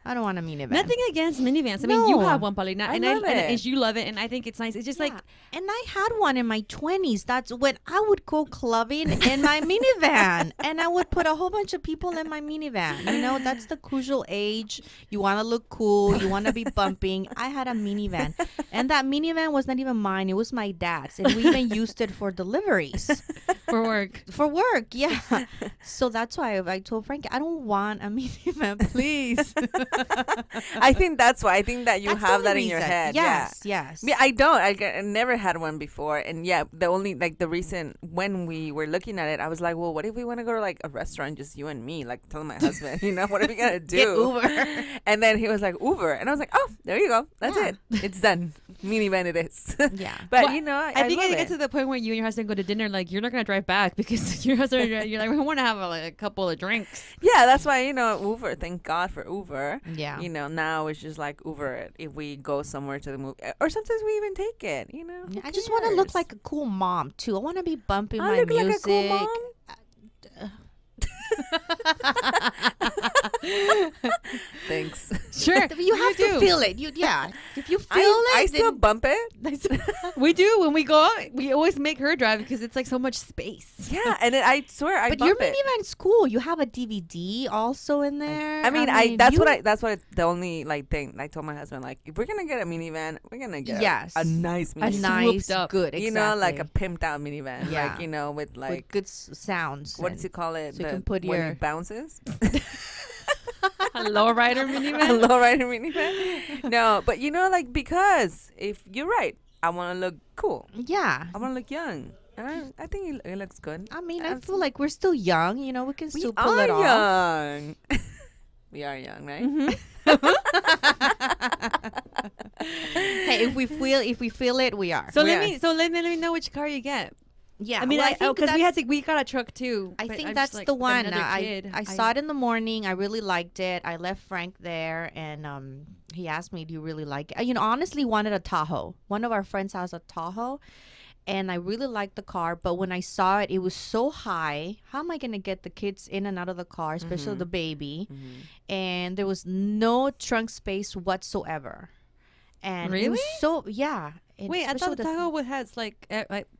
C: I don't want a minivan.
A: Nothing against minivans. I mean, you
C: No.
A: have one, Paulina,
B: I
A: and
B: love it.
A: and you love it, and I think it's nice. It's just like
C: And I had one in my 20s. That's when I would go clubbing in my minivan. And I would put a whole bunch of people in my minivan. You know, that's the crucial age. You want to look cool. You want to be bumping. I had a minivan. And that minivan was not even mine. It was my dad's. And we even used it for deliveries.
A: for work.
C: For work, yeah. So that's why I told Frank, I don't want a minivan, please.
B: I think that's why. I think that you
C: That's the
B: have
C: only
B: that in your
C: reason.
B: head.
C: Yes, yes.
B: Yeah, I don't. I never had one before, and yeah, the only like the reason when we were looking at it, I was like, well, what if we want to go to like a restaurant, just you and me, like tell my husband, you know, what are we gonna do?
C: Get Uber.
B: And then he was like, Uber, and I was like, oh, there you go, that's
C: Yeah.
B: it, it's done. Minivan it is.
C: Yeah.
B: But
A: Well,
B: you know,
A: I think
B: love
A: it gets
B: it.
A: to the point where you and your husband go to dinner, like you're not gonna drive back because your husband, you're like, we want to have like a couple of drinks.
B: Yeah, that's why Uber. Thank God for Uber.
C: Yeah.
B: You know, now it's just like Uber it if we go somewhere to the movie, or sometimes we even take it. You know,
C: Yeah,
B: who
C: I just want to look
B: cares?
C: like a cool mom too. I want to be bumping
B: I
C: my
B: look
C: music.
B: like a cool mom. Thanks.
A: Sure,
C: You have to
A: do.
C: feel it. If you feel
B: I
C: it,
B: still
C: then
B: bump it.
A: We do when we go out. We always make her drive because it's like so much space.
B: Yeah, and then I swear I
C: but
B: bump
C: your
B: it.
C: minivan's cool. You have a DVD also in there.
B: I mean, that's what the only like thing I told my husband, like, if we're gonna get a minivan, we're gonna get
C: Yes.
B: a nice
C: a
B: minivan.
C: nice,
A: up.
C: good,
B: You know, like a
C: exactly.
B: pimped out minivan.
C: Yeah.
B: Like, you know, with like
C: with good sounds.
B: what does you call it?
C: so you can put
B: when
C: your-
B: it bounces.
A: A lowrider
B: A
A: minivan.
B: lowrider minivan. No, but you know, like, because if you're right, I want to look cool.
C: Yeah.
B: I want to look young, and I think it looks good.
C: I mean, I feel like we're still young. You know, we can
B: We
C: still pull
B: are
C: it off.
B: young. We are young, right?
C: Hey, if we feel it, we are.
A: So
B: We
A: let me know which car you get.
C: Yeah.
A: I mean,
C: well, think
A: because
C: that's-
A: we got a truck too.
C: I
A: but
C: think
A: I'm
C: that's
A: just like,
C: the
A: with
C: one.
A: another kid,
C: I saw it in the morning. I really liked it. I left Frank there, and he asked me, "Do you really like it?" You know, honestly, wanted a Tahoe. One of our friends has a Tahoe, and I really liked the car. But when I saw it, it was so high. How am I gonna get the kids in and out of the car, especially the baby? And there was no trunk space whatsoever. And it was
A: Really?
C: so yeah. and
A: Wait, I
C: especially
A: thought
C: with
A: the Tahoe has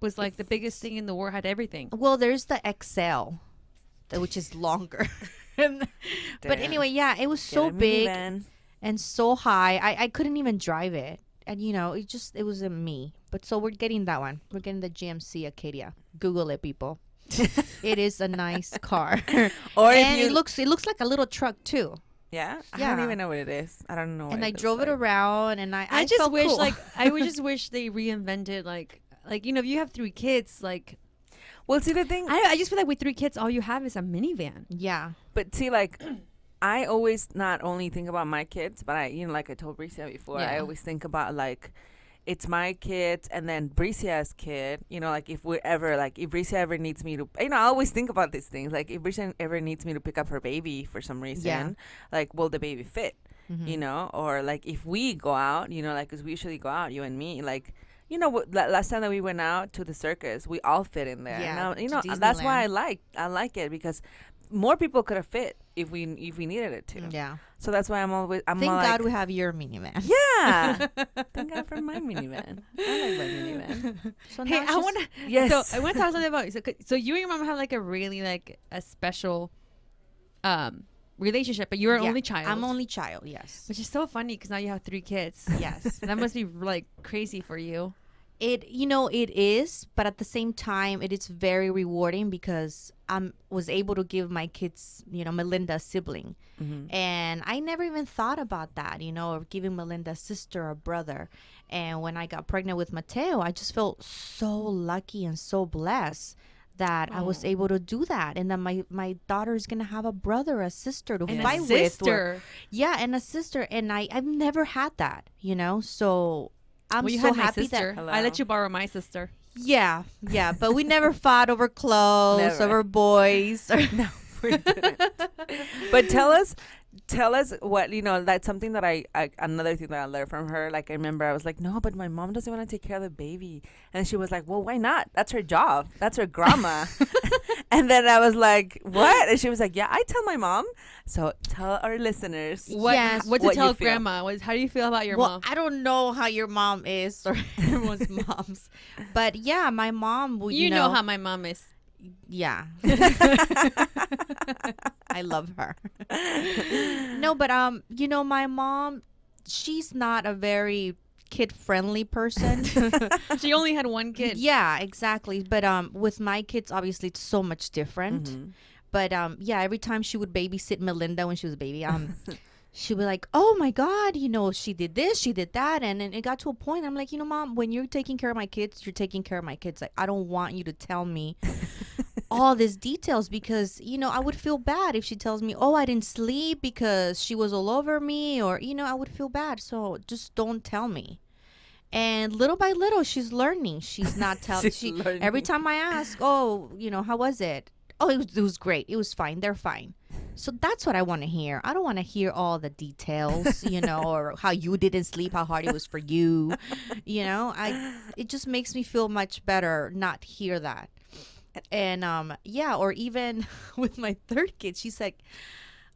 A: was like the biggest thing in the world, had everything.
C: Well, there's the XL, which is longer. But
B: Damn.
C: anyway, yeah, it was
B: Get
C: so
B: a
C: big
B: minivan.
C: and so high. I couldn't even drive it. And, you know, it wasn't me. But so we're getting that one. We're getting the GMC Acadia. Google it, people. It is a nice car.
B: Or
C: and
B: if you
C: it looks like a little truck, too.
B: yeah, I
C: Yeah.
B: don't even know what it is. I don't know. What
C: And I
B: looks
C: drove it
B: like.
C: around, and I
A: just
C: felt
A: wish
C: cool.
A: I would just wish they reinvented like you know, if you have 3 kids, like
B: Well, see the thing,
A: I just feel like with 3 kids, all you have is a minivan.
C: Yeah.
B: but see, like, I always not only think about my kids, but like I told Bricia before, I
C: Yeah.
B: always think about like, it's my kids and then Bricia's kid. You know, like if Bricia ever needs me to, you know, I always think about these things. Like if Bricia ever needs me to pick up her baby for some reason, like, will the baby fit?
C: Mm-hmm.
B: You know, or like if we go out, you know, like, because we usually go out, you and me, like, you know, last time that we went out to the circus, we all fit in there.
C: Yeah,
B: And, you
C: to
B: know, that's why
C: Disneyland.
B: I like it, because more people could have fit if we needed it to.
C: Yeah.
B: So that's why I'm
C: Thank
B: like,
C: God we have your minivan.
B: yeah. Thank God for my minivan. I like my minivan.
C: So
A: Hey,
C: now it's
A: I
C: just-
A: want to.
B: Yes.
A: So I want to talk something about. So you and your mom have like a really like a special, relationship, but you're an
C: Yeah,
A: only child.
C: I'm only child, yes.
A: Which is so funny because now you have 3 kids.
C: Yes.
A: That must be like crazy for you.
C: It is, but at the same time, it is very rewarding because I was able to give my kids, you know, Melinda a sibling. And I never even thought about that, you know, of giving Melinda a sister or brother. And when I got pregnant with Mateo, I just felt so lucky and so blessed that I was able to do that, and that my daughter is gonna have a brother, a sister to
A: And
C: fight
A: a
C: with.
A: sister.
C: And a sister, and I've never had that, so I'm
A: Well, you
C: so
A: had my
C: happy
A: sister.
B: Hello.
A: I let you borrow my sister.
C: yeah, but we never fought over clothes,
B: Never.
C: over boys.
B: No, we didn't. But tell us what, that's something that I another thing that I learned from her. Like, I remember I was like, no, but my mom doesn't want to take care of the baby. And she was like, well, why not? That's her job. That's her grandma. And then I was like, what? And she was like, yeah, I tell my mom. So tell our listeners.
A: What
C: Yes.
A: to
B: What
A: tell
B: you feel.
A: grandma? How do you feel about your
C: Well,
A: mom?
C: I don't know how your mom is or everyone's moms, but yeah, my mom. Well,
A: You know how my mom is.
C: Yeah. I love her. No, but my mom, she's not a very kid-friendly person.
A: She only had one kid.
C: Yeah, exactly. But with my kids, obviously, it's so much different.
B: Mm-hmm.
C: But yeah, every time she would babysit Melinda when she was a baby, she would like, oh my God, she did this, she did that. And then it got to a point, I'm like, Mom, when you're taking care of my kids, you're taking care of my kids. Like, I don't want you to tell me all these details because, I would feel bad if she tells me, oh, I didn't sleep because she was all over me, or, I would feel bad. So just don't tell me. And little by little, she's learning. She's not telling.
B: She's learning.
C: Every time I ask, oh, how was it? Oh, it was great. It was fine. They're fine. So that's what I want to hear. I don't want to hear all the details, or how you didn't sleep, how hard it was for you. It just makes me feel much better not hear that. And or even with my third kid, she's like,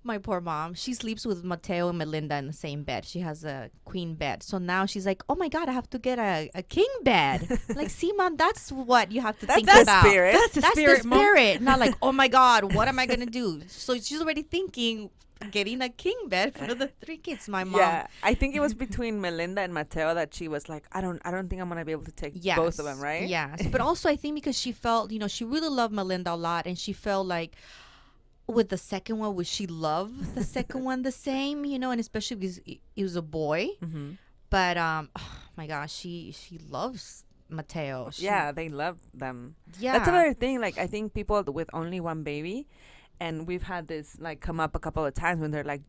C: my poor mom, she sleeps with Mateo and Melinda in the same bed. She has a queen bed. So now she's like, oh my God, I have to get a king bed. Like, see, Mom, that's what you have to think about.
B: Spirit.
A: That's the spirit, Mom.
C: Not like, oh my God, what am I going to do? So she's already thinking getting a king bed for the 3 kids, my mom.
B: Yeah, I think it was between Melinda and Mateo that she was like, I don't think I'm gonna be able to take both of them, right?
C: Yes, but also I think because she felt, she really loved Melinda a lot, and she felt like with the second one, would she love the second one the same, and especially because it was a boy.
B: Mm-hmm.
C: But oh my gosh, she loves Mateo.
B: Yeah, they love them.
C: Yeah,
B: That's another thing. Like, I think people with only one baby, and we've had this like come up a couple of times when they're like,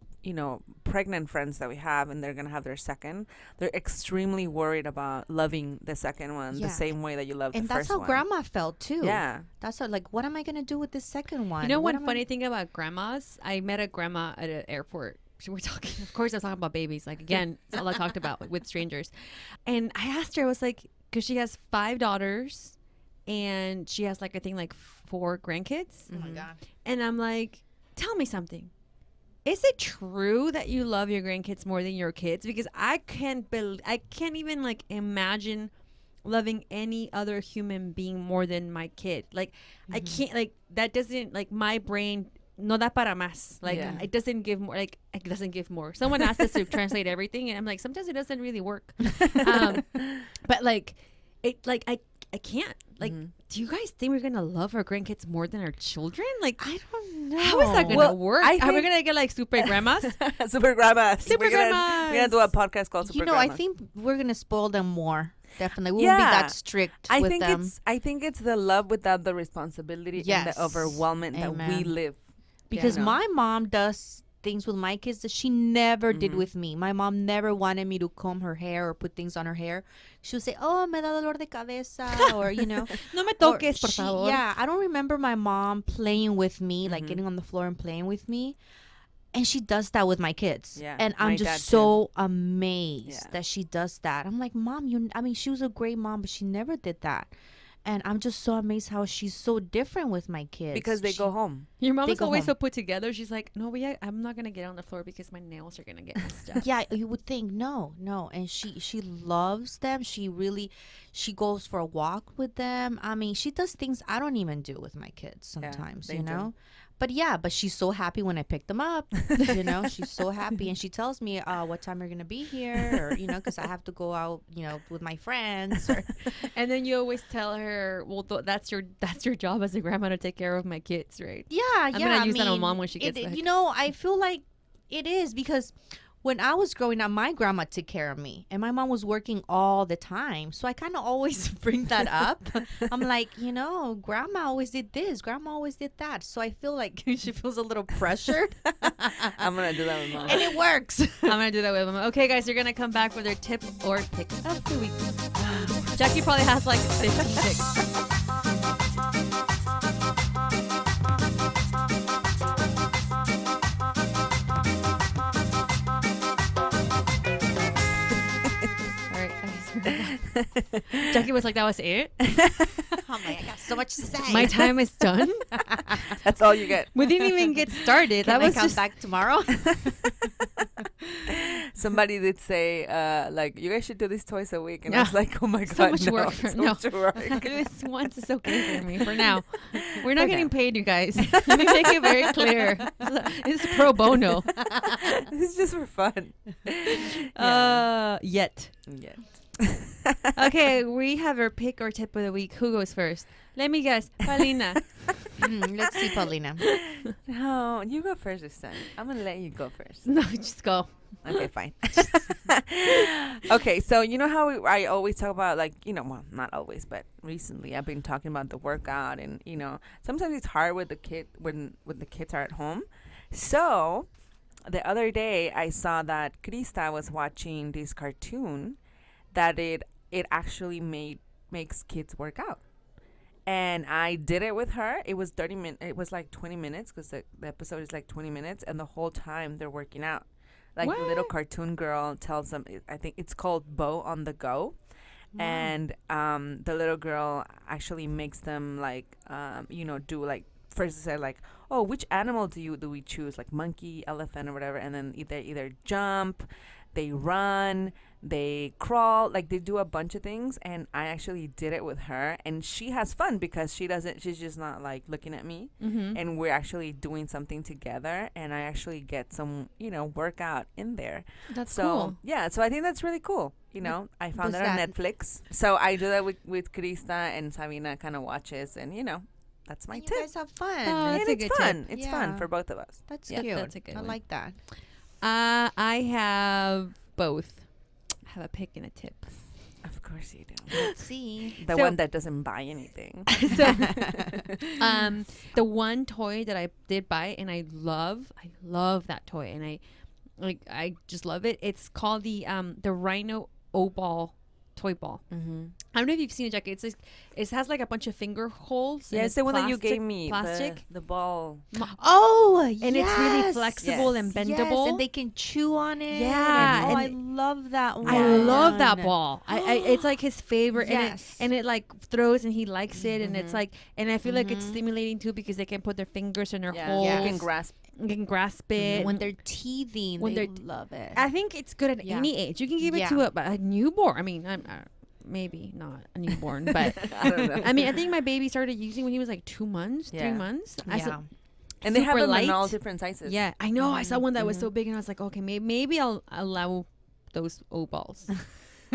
B: pregnant friends that we have, and they're gonna have their second. They're extremely worried about loving the second one the same way that you love the first one.
C: And that's how Grandma felt too.
B: Yeah,
C: that's how, like, what am I gonna do with this second one?
A: One funny thing about grandmas? I met a grandma at an airport. We're talking, of course, I was talking about babies. Like, again, it's all I talked about with strangers. And I asked her, I was like, because she has 5 daughters, and she has, like, I think, like 4 grandkids.
C: Oh my God.
A: And I'm like, tell me something. Is it true that you love your grandkids more than your kids? Because I can't even like imagine loving any other human being more than my kid. Like, I can't, like, that doesn't, like, my brain no da para más. Like, it doesn't give more. Like, it doesn't give more. Someone asked us to translate everything, and I'm like, sometimes it doesn't really work. But like, I can't. Like, do you guys think we're gonna love our grandkids more than our children? Like,
C: I don't know.
A: how is that gonna work? Are we gonna get like super grandmas?
B: Super grandmas.
A: Super grandmas.
B: We're gonna do a podcast called Super Grandmas.
C: I think we're gonna spoil them more. Definitely, we won't be that strict with them.
B: I think it's the love without the responsibility and the overwhelmment that we live.
C: Because my mom does things with my kids that she never did with me. My mom never wanted me to comb her hair or put things on her hair. She would say, oh, me da dolor de cabeza, or,
A: No me toques, por favor.
C: Yeah, I don't remember my mom playing with me, like getting on the floor and playing with me. And she does that with my kids.
B: Yeah,
C: and I'm just so amazed that she does that. I'm like, Mom, she was a great mom, but she never did that. And I'm just so amazed how she's so different with my kids.
B: Because they go home.
A: Your mom is always so put together. She's like, no, I'm not going to get on the floor because my nails are going to get messed up.
C: Yeah, you would think, no. And she loves them. She goes for a walk with them. She does things I don't even do with my kids sometimes,
B: do.
C: But she's so happy when I pick them up. She's so happy, and she tells me what time we're gonna be here, or because I have to go out, with my friends.
A: And then you always tell her, well, that's your job as a grandma to take care of my kids, right?
C: Yeah,
A: I'm gonna use that on Mom when she gets back.
C: I feel like it is because when I was growing up, my grandma took care of me, and my mom was working all the time. So I kind of always bring that up. I'm like, grandma always did this, grandma always did that. So I feel like she feels a little pressured.
B: I'm gonna do that with mom.
C: And it works.
A: I'm gonna do that with them. Okay, guys, you're gonna come back with their tip or pick of the week. Jackie probably has like 50 picks. Jackie was like, that was it?
C: I'm like, I got so much to say.
A: My time is done.
B: That's all you get.
A: We didn't even get started.
C: Can
A: That
C: I
A: was
C: come
A: just
C: back tomorrow?
B: Somebody did say, like, you guys should do this twice a week. And I
A: Yeah.
B: was like, oh my
A: So
B: God,
A: much
B: no.
A: work.
B: So
A: No.
B: much work.
A: this once is okay for me for now. We're not
B: For
A: getting
B: now.
A: paid, you guys. Let me make it very clear. It's pro bono.
B: This is just for fun.
A: Yet.
B: Yeah.
A: Okay, we have our pick or tip of the week. Who goes first? Let me guess. Paulina.
C: Let's see, Paulina.
B: No, you go first this time. I'm going to let you go first.
A: No, just go.
B: Okay, fine. Okay, so you know how I always talk about, like, well, not always, but recently I've been talking about the workout, and sometimes it's hard with the kid when the kids are at home. So the other day I saw that Krista was watching this cartoon that it actually makes kids work out. And I did it with her. It was 30 minutes. It was like 20 minutes because the episode is like 20 minutes, and the whole time they're working out. Like the little cartoon girl tells them, I think it's called Bo on the Go. Wow. And the little girl actually makes them like, do like, first say like, oh, which animal do we choose? Like monkey, elephant, or whatever. And then either jump, they run, they crawl, like they do a bunch of things. And I actually did it with her, and she has fun because she's just not like looking at me.
A: Mm-hmm.
B: And we're actually doing something together, and I actually get some workout in there.
A: That's
B: cool.
A: cool.
B: So I think that's really cool. I found
C: Was
B: it on
C: that-
B: Netflix, so I do that with Krista, and Sabina kind of watches, and that's my
C: You
B: tip.
C: guys have fun.
A: Oh,
B: And
A: that's a
B: it's
A: good
B: fun.
A: tip.
B: It's fun
C: Yeah.
B: for both of us.
C: That's
A: Yeah,
C: cute.
A: that's a good
C: I
A: one.
C: like that.
A: I have both. I have a pick and a tip.
B: Of course you do.
C: Let's see.
B: The
A: So-
B: one that doesn't buy anything.
A: So, the one toy that I did buy and I love that toy, and I just love it. It's called the Rhino O-Ball toy ball.
B: Mm-hmm.
A: I don't know if you've seen it, Jackie. It has like a bunch of finger holes.
B: Yeah,
A: and
B: it's the one that you
A: plastic-
B: gave me.
A: Plastic.
B: The ball.
C: Oh,
A: And it's really flexible and bendable.
C: Yes, and they can chew on it.
A: Yeah,
C: And,
A: and
C: I love that one.
A: I love that ball. I it's like his favorite.
C: Yes.
A: And it like throws and he likes it, and it's like, and I feel like it's stimulating too because they can put their fingers in their holes.
B: You
C: Yes.
B: can grasp.
A: You can grasp it.
C: When they're teething,
A: When
C: they
A: they're-
C: love it.
A: I think it's good at
C: Yeah.
A: any age. You can give it
C: Yeah.
A: to a newborn. I mean, I'm maybe not a newborn, but
B: I don't know.
A: I mean, I think my baby started using when he was like 2 months, 3
B: Yeah.
A: months.
C: Yeah.
B: And they have
A: super
B: them in
A: light.
B: all different sizes.
A: Yeah, I know. I saw one that was so big, and I was like, okay, maybe I'll allow those O balls.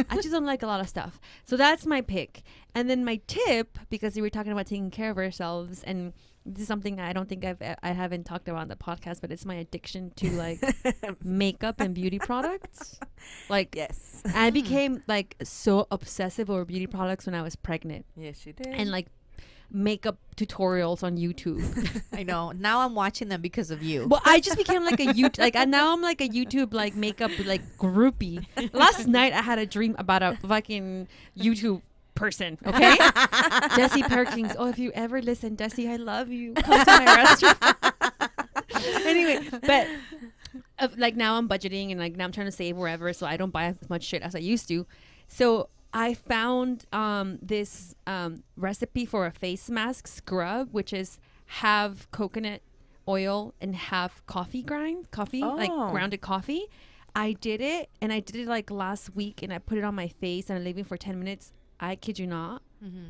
A: I just don't like a lot of stuff. So that's my pick. And then my tip, because we were talking about taking care of ourselves, and this is something I don't think I haven't talked about on the podcast, but it's my addiction to like makeup and beauty products. Like,
B: Yes.
A: I became like so obsessive over beauty products when I was pregnant,
B: Yes, you did.
A: and like makeup tutorials on YouTube.
C: I know. Now I'm watching them because of you.
A: Well, I just became like a YouTube, like now I'm like a YouTube like makeup like groupie. Last night I had a dream about a fucking YouTube person. Okay, Jessie Perkins. Oh, if you ever listen, Jessie, I love you. Come to my restaurant. Anyway, but like now I'm budgeting and like now I'm trying to save wherever, so I don't buy as much shit as I used to. So I found this recipe for a face mask scrub, which is half coconut oil and half coffee, like grounded coffee. I did it, and I did it like last week, and I put it on my face and I leave it for 10 minutes. I kid you not,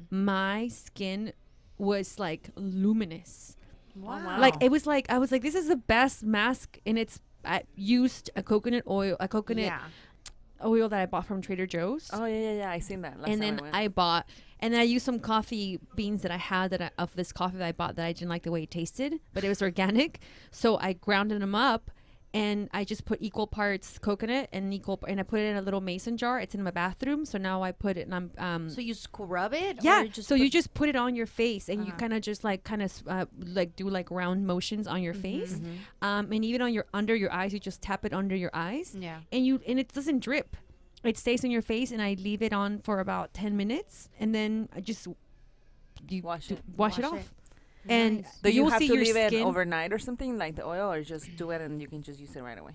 A: my skin was like luminous.
C: Wow.
A: Like it was like I was like, this is the best mask, and I used a coconut oil that I bought from Trader Joe's.
B: Oh yeah. I seen that. Last
A: And
B: time
A: then
B: I went.
A: and I used some coffee beans that I had of this coffee that I bought that I didn't like the way it tasted, but it was organic. So I grounded them up and I just put equal parts coconut and I put it in a little mason jar. It's in my bathroom, so now I put it and I'm
C: So you scrub it?
A: yeah.
C: Or just
A: So you just put it on your face, and you
C: Uh-huh.
A: kind of just like do like round motions on your face, and even on your under your eyes. You just tap it under your eyes,
C: Yeah.
A: and it doesn't drip. It stays on your face, and I leave it on for about 10 minutes, and then I just
B: Wash it.
A: wash it off. And
C: Nice.
B: Do you
A: you'll
B: have
A: see
B: to
A: your
B: leave it
A: skin.
B: overnight or something like the oil, or just do it and you can just use it right away?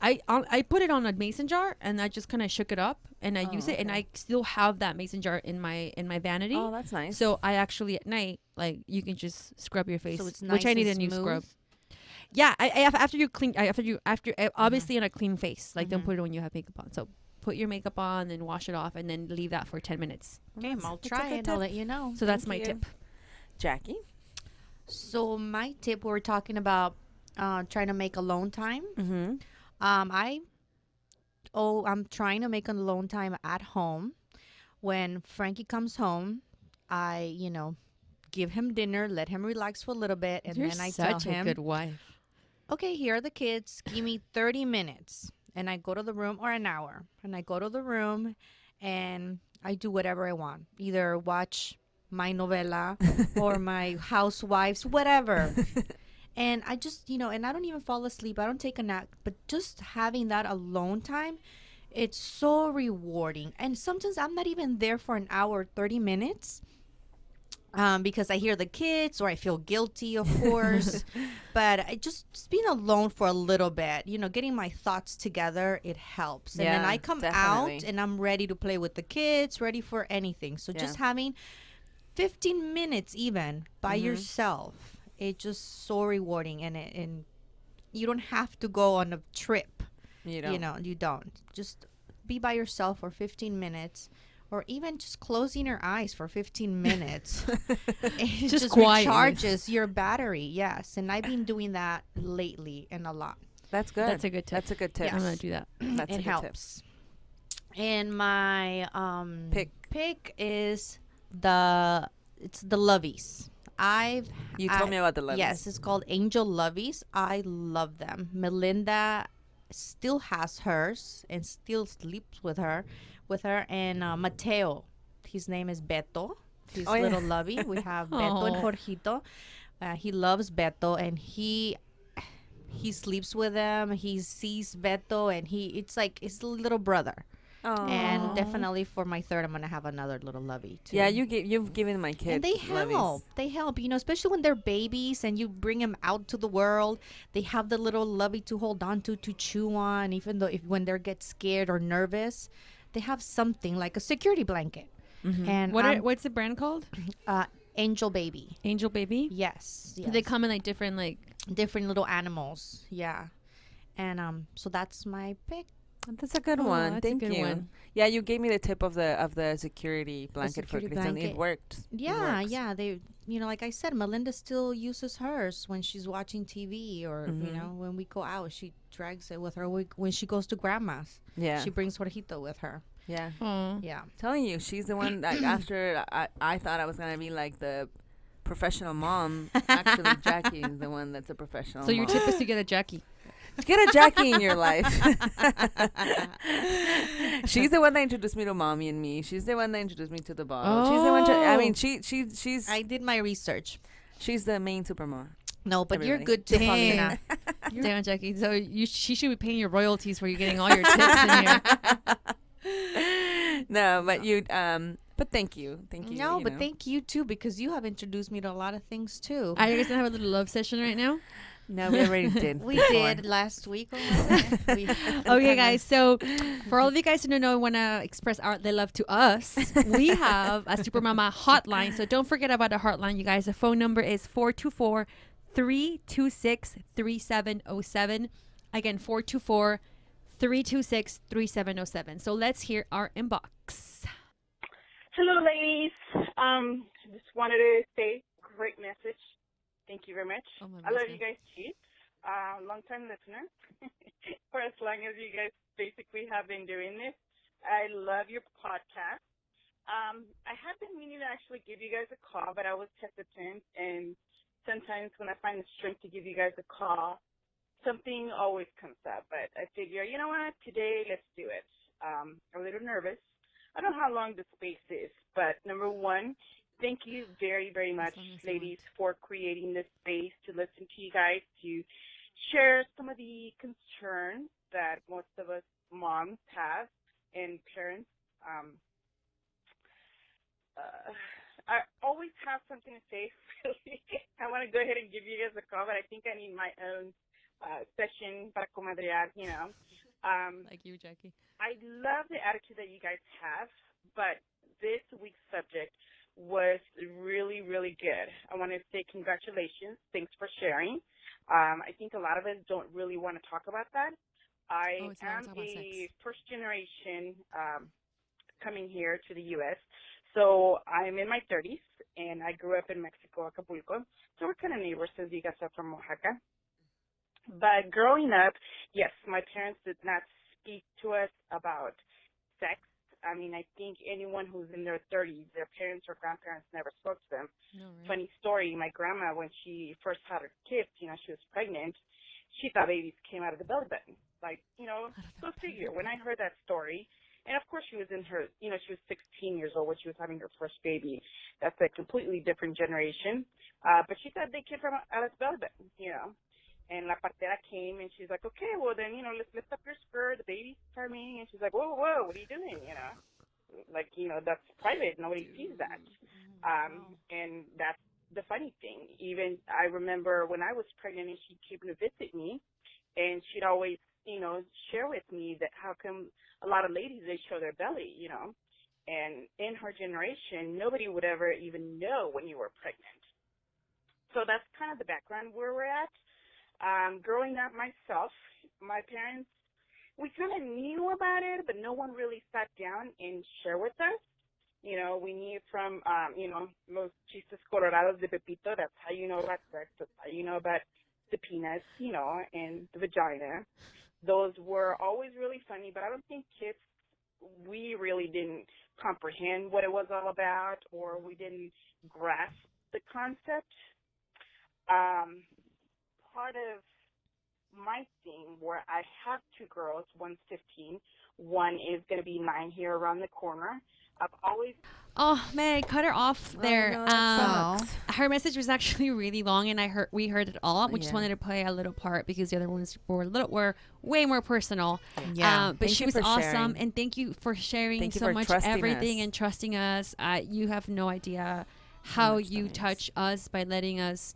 A: I put it on a mason jar, and I just kind of shook it up, and I
B: Oh,
A: use it, and
B: okay.
A: I still have that mason jar in my vanity.
B: Oh, that's nice.
A: So I actually at night, like, you can just scrub your face,
C: So it's
A: which
C: nice
A: I need a
C: and
A: new
C: smooth?
A: scrub. Yeah, after you clean, obviously on a clean face, like don't
C: Mhm.
A: put it when you have makeup on. So put your makeup on, then wash it off, and then leave that for 10 minutes.
C: Okay, I'll
B: That's a
C: try
B: good
C: it. I'll
B: tip.
C: let you know.
A: So that's
B: Thank
A: my
B: you.
A: tip.
B: Jackie?
C: So my tip, we're talking about trying to make alone time.
B: Mm-hmm.
C: I'm trying to make alone time at home. When Frankie comes home, I, give him dinner, let him relax for a little bit, and
A: You're
C: then I tell
A: such a
C: him,
A: good wife.
C: okay, here are the kids. Give me 30 minutes. And I go to the room, or an hour. And I go to the room and I do whatever I want. Either watch my novela or my housewives, whatever. And I just, and I don't even fall asleep. I don't take a nap. But just having that alone time, it's so rewarding. And sometimes I'm not even there for an hour, 30 minutes. Because I hear the kids or I feel guilty, of course. But I just being alone for a little bit, getting my thoughts together, it helps. And then
B: Yeah,
C: I come
B: definitely.
C: out and I'm ready to play with the kids, ready for anything. So just having 15 minutes even by yourself, it's just so rewarding. And you don't have to go on a trip.
B: You don't.
C: You don't. Just be by yourself for 15 minutes. Or even just closing your eyes for 15 minutes. It
A: Just
C: just
A: quiet.
C: recharges your battery. Yes. And I've been doing that lately and a lot.
B: That's good.
A: That's a good tip.
B: That's a good tip.
A: I'm gonna do that.
B: That's a
C: It
B: good
C: helps. And my
B: Pick.
C: is the Lovies.
B: You told me about the Lovies.
C: Yes, it's called Angel Lovies. I love them. Melinda still has hers and still sleeps with her, and Mateo, his name is Beto. His little lovey. We have Beto and
A: Aw.
C: Jorgito. He loves Beto, and he sleeps with him. He sees Beto, and it's like his little brother.
B: Aw.
C: And definitely for my third, I'm gonna have another little lovey too.
B: Yeah, you've given my kids
C: And they
B: Lovies.
C: help. They help, especially when they're babies and you bring them out to the world. They have the little lovey to hold on to chew on, even though when they get scared or nervous, they have something like a security blanket. And
A: What's the brand called?
C: Angel Baby.
A: Angel Baby.
C: Yes.
A: Do they come in like different
C: different little animals? Yeah. And so that's my pick.
B: That's a good
A: Oh,
B: one.
A: that's a
B: Thank
A: good
B: you.
A: one.
B: Yeah, you gave me the tip of the security blanket
C: security
B: for Kristen. It
C: blanket.
B: worked. It
C: Yeah,
B: works.
C: yeah. They, like I said, Melinda still uses hers when she's watching TV or, when we go out, she drags it with her. When she goes to grandma's,
B: Yeah.
C: she brings Jorgito with her.
B: Yeah.
A: Oh.
C: Yeah.
B: Telling you, she's the one that after I thought I was going to be like the professional mom. Actually, Jackie is the one that's a professional
A: So your
B: mom.
A: tip is to get a Jackie.
B: Get a Jackie in your life. She's the one that introduced me to Mommy and Me. She's the one that introduced me to the bottle. She's the one. I mean, she's
C: I did my research.
B: she's the main super mom.
C: No, but you're
B: Everybody.
C: good too,
A: Dang.
C: Paulina.
A: Damn, Jackie. So she should be paying your royalties for you getting all your tips in here.
B: No, but but thank you.
C: No, but thank you too, because you have introduced me to a lot of things too.
A: Are you guys gonna have a little love session right now?
B: No, we already did.
C: We
B: before.
C: did last week. Or was it?
A: Okay, guys. So, for all of you guys who don't know and want to express their love to us, we have a Super Mama hotline. So, don't forget about the hotline, you guys. The phone number is 424-326-3707. Again, 424-326-3707. So, let's hear our inbox.
D: Hello, ladies. Just wanted to say, great message. Thank you very much.
A: Oh, my
D: I love
A: goodness.
D: you guys, Chief. Long-time listener. For as long as you guys basically have been doing this. I love your podcast. I have been meaning to actually give you guys a call, but I was hesitant. And sometimes when I find the strength to give you guys a call, something always comes up. But I figure, you know what, today let's do it. I'm a little nervous. I don't know how long the space is, but number one, thank you very, very much, ladies, for creating this space to listen to you guys, to share some of the concerns that most of us moms have and parents. I always have something to say, really. I want to go ahead and give you guys a call, but I think I need my own session para comadrear, you know.
A: Like you, Jackie.
D: I love the attitude that you guys have, but this week's subject was really, really good. I want to say congratulations. Thanks for sharing. I think a lot of us don't really want to talk about that. I am a first generation coming here to the U.S., so I'm in my 30s, and I grew up in Mexico, Acapulco, so we're kind of neighbors since you guys are from Oaxaca. But growing up, yes, my parents did not speak to us about sex. I mean, I think anyone who's in their 30s, their parents or grandparents never spoke to them. No, right? Funny story, my grandma, when she first had her kids, you know, she was pregnant, she thought babies came out of the belly button. Like, you know, go figure. When I heard that story, and of course she was in her, you know, she was 16 years old when she was having her first baby. That's a completely different generation. But she thought they came from out of the belly button, you know. And la partera came, and she's like, okay, well, then, you know, let's lift up your skirt. The baby's coming. And she's like, whoa, what are you doing, you know? Like, you know, that's private. Nobody sees that. And that's the funny thing. Even I remember when I was pregnant and she came to visit me, and she'd always, you know, share with me that how come a lot of ladies, they show their belly, you know. And in her generation, nobody would ever even know when you were pregnant. So that's kind of the background where we're at. Growing up myself, my parents, we kind of knew about it, but no one really sat down and shared with us. You know, we knew from, you know, los chistes colorados de Pepito, that's how you know about sex, that's how you know about the penis, you know, and the vagina. Those were always really funny, but I don't think kids, we really didn't comprehend what it was all about, or we didn't grasp the concept. Part of my thing where I have two girls, one's 15, one is going to be 9 here around the corner. I've always...
A: Oh, Meg, cut her off there.
B: No,
A: her message was actually really long, and we heard it all. We just wanted to play a little part because the other ones were way more personal.
C: Yeah,
A: but she was awesome, and thank you for sharing so much everything and trusting us. You have no idea how you touch us by letting us,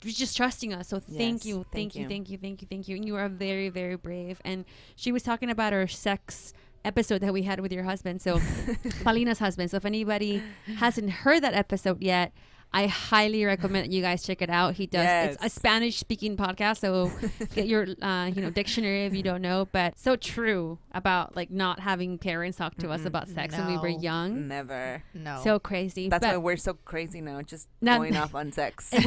A: just trusting us. So thank you. And you are very, very brave. And she was talking about her sex episode that we had with your husband, so Paulina's husband. So if anybody hasn't heard that episode yet, I highly recommend that you guys check it out. He does. It's a Spanish speaking podcast, so get your dictionary if you don't know. But so true about like not having parents talk to us about sex when we were young.
B: Never.
C: No.
A: So crazy.
B: That's why we're so crazy now, just going off on sex.
A: I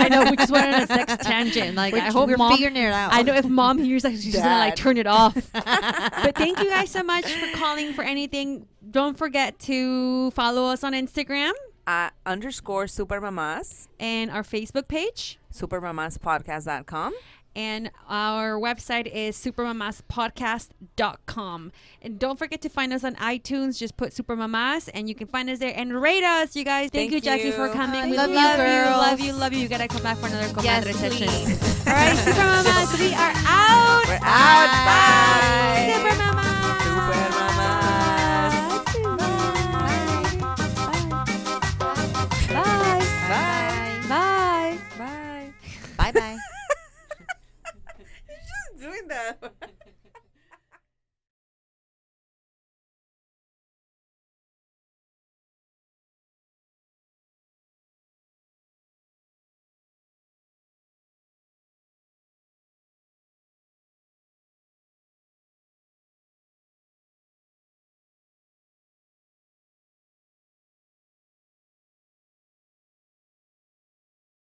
A: know. We just went on a sex tangent. Like, I hope
C: we're
A: mom
C: figuring it out.
A: I know if mom hears that, she's gonna like turn it off. But thank you guys so much for calling for anything. Don't forget to follow us on Instagram.
B: _ Super Mamás.
A: And our Facebook page.
B: supermamaspodcast.com.
A: And our website is supermamaspodcast.com. And don't forget to find us on iTunes. Just put Super Mamás and you can find us there. And rate us, you guys. Thank you, Jackie, for coming. We love you, girls. Love you. You gotta come back for another Comadre session. All right, Super Mamás, we are out.
B: We're out. Bye.
A: Super Mamás.
C: Bye.
B: Bye.
C: Bye.
B: You're just doing that.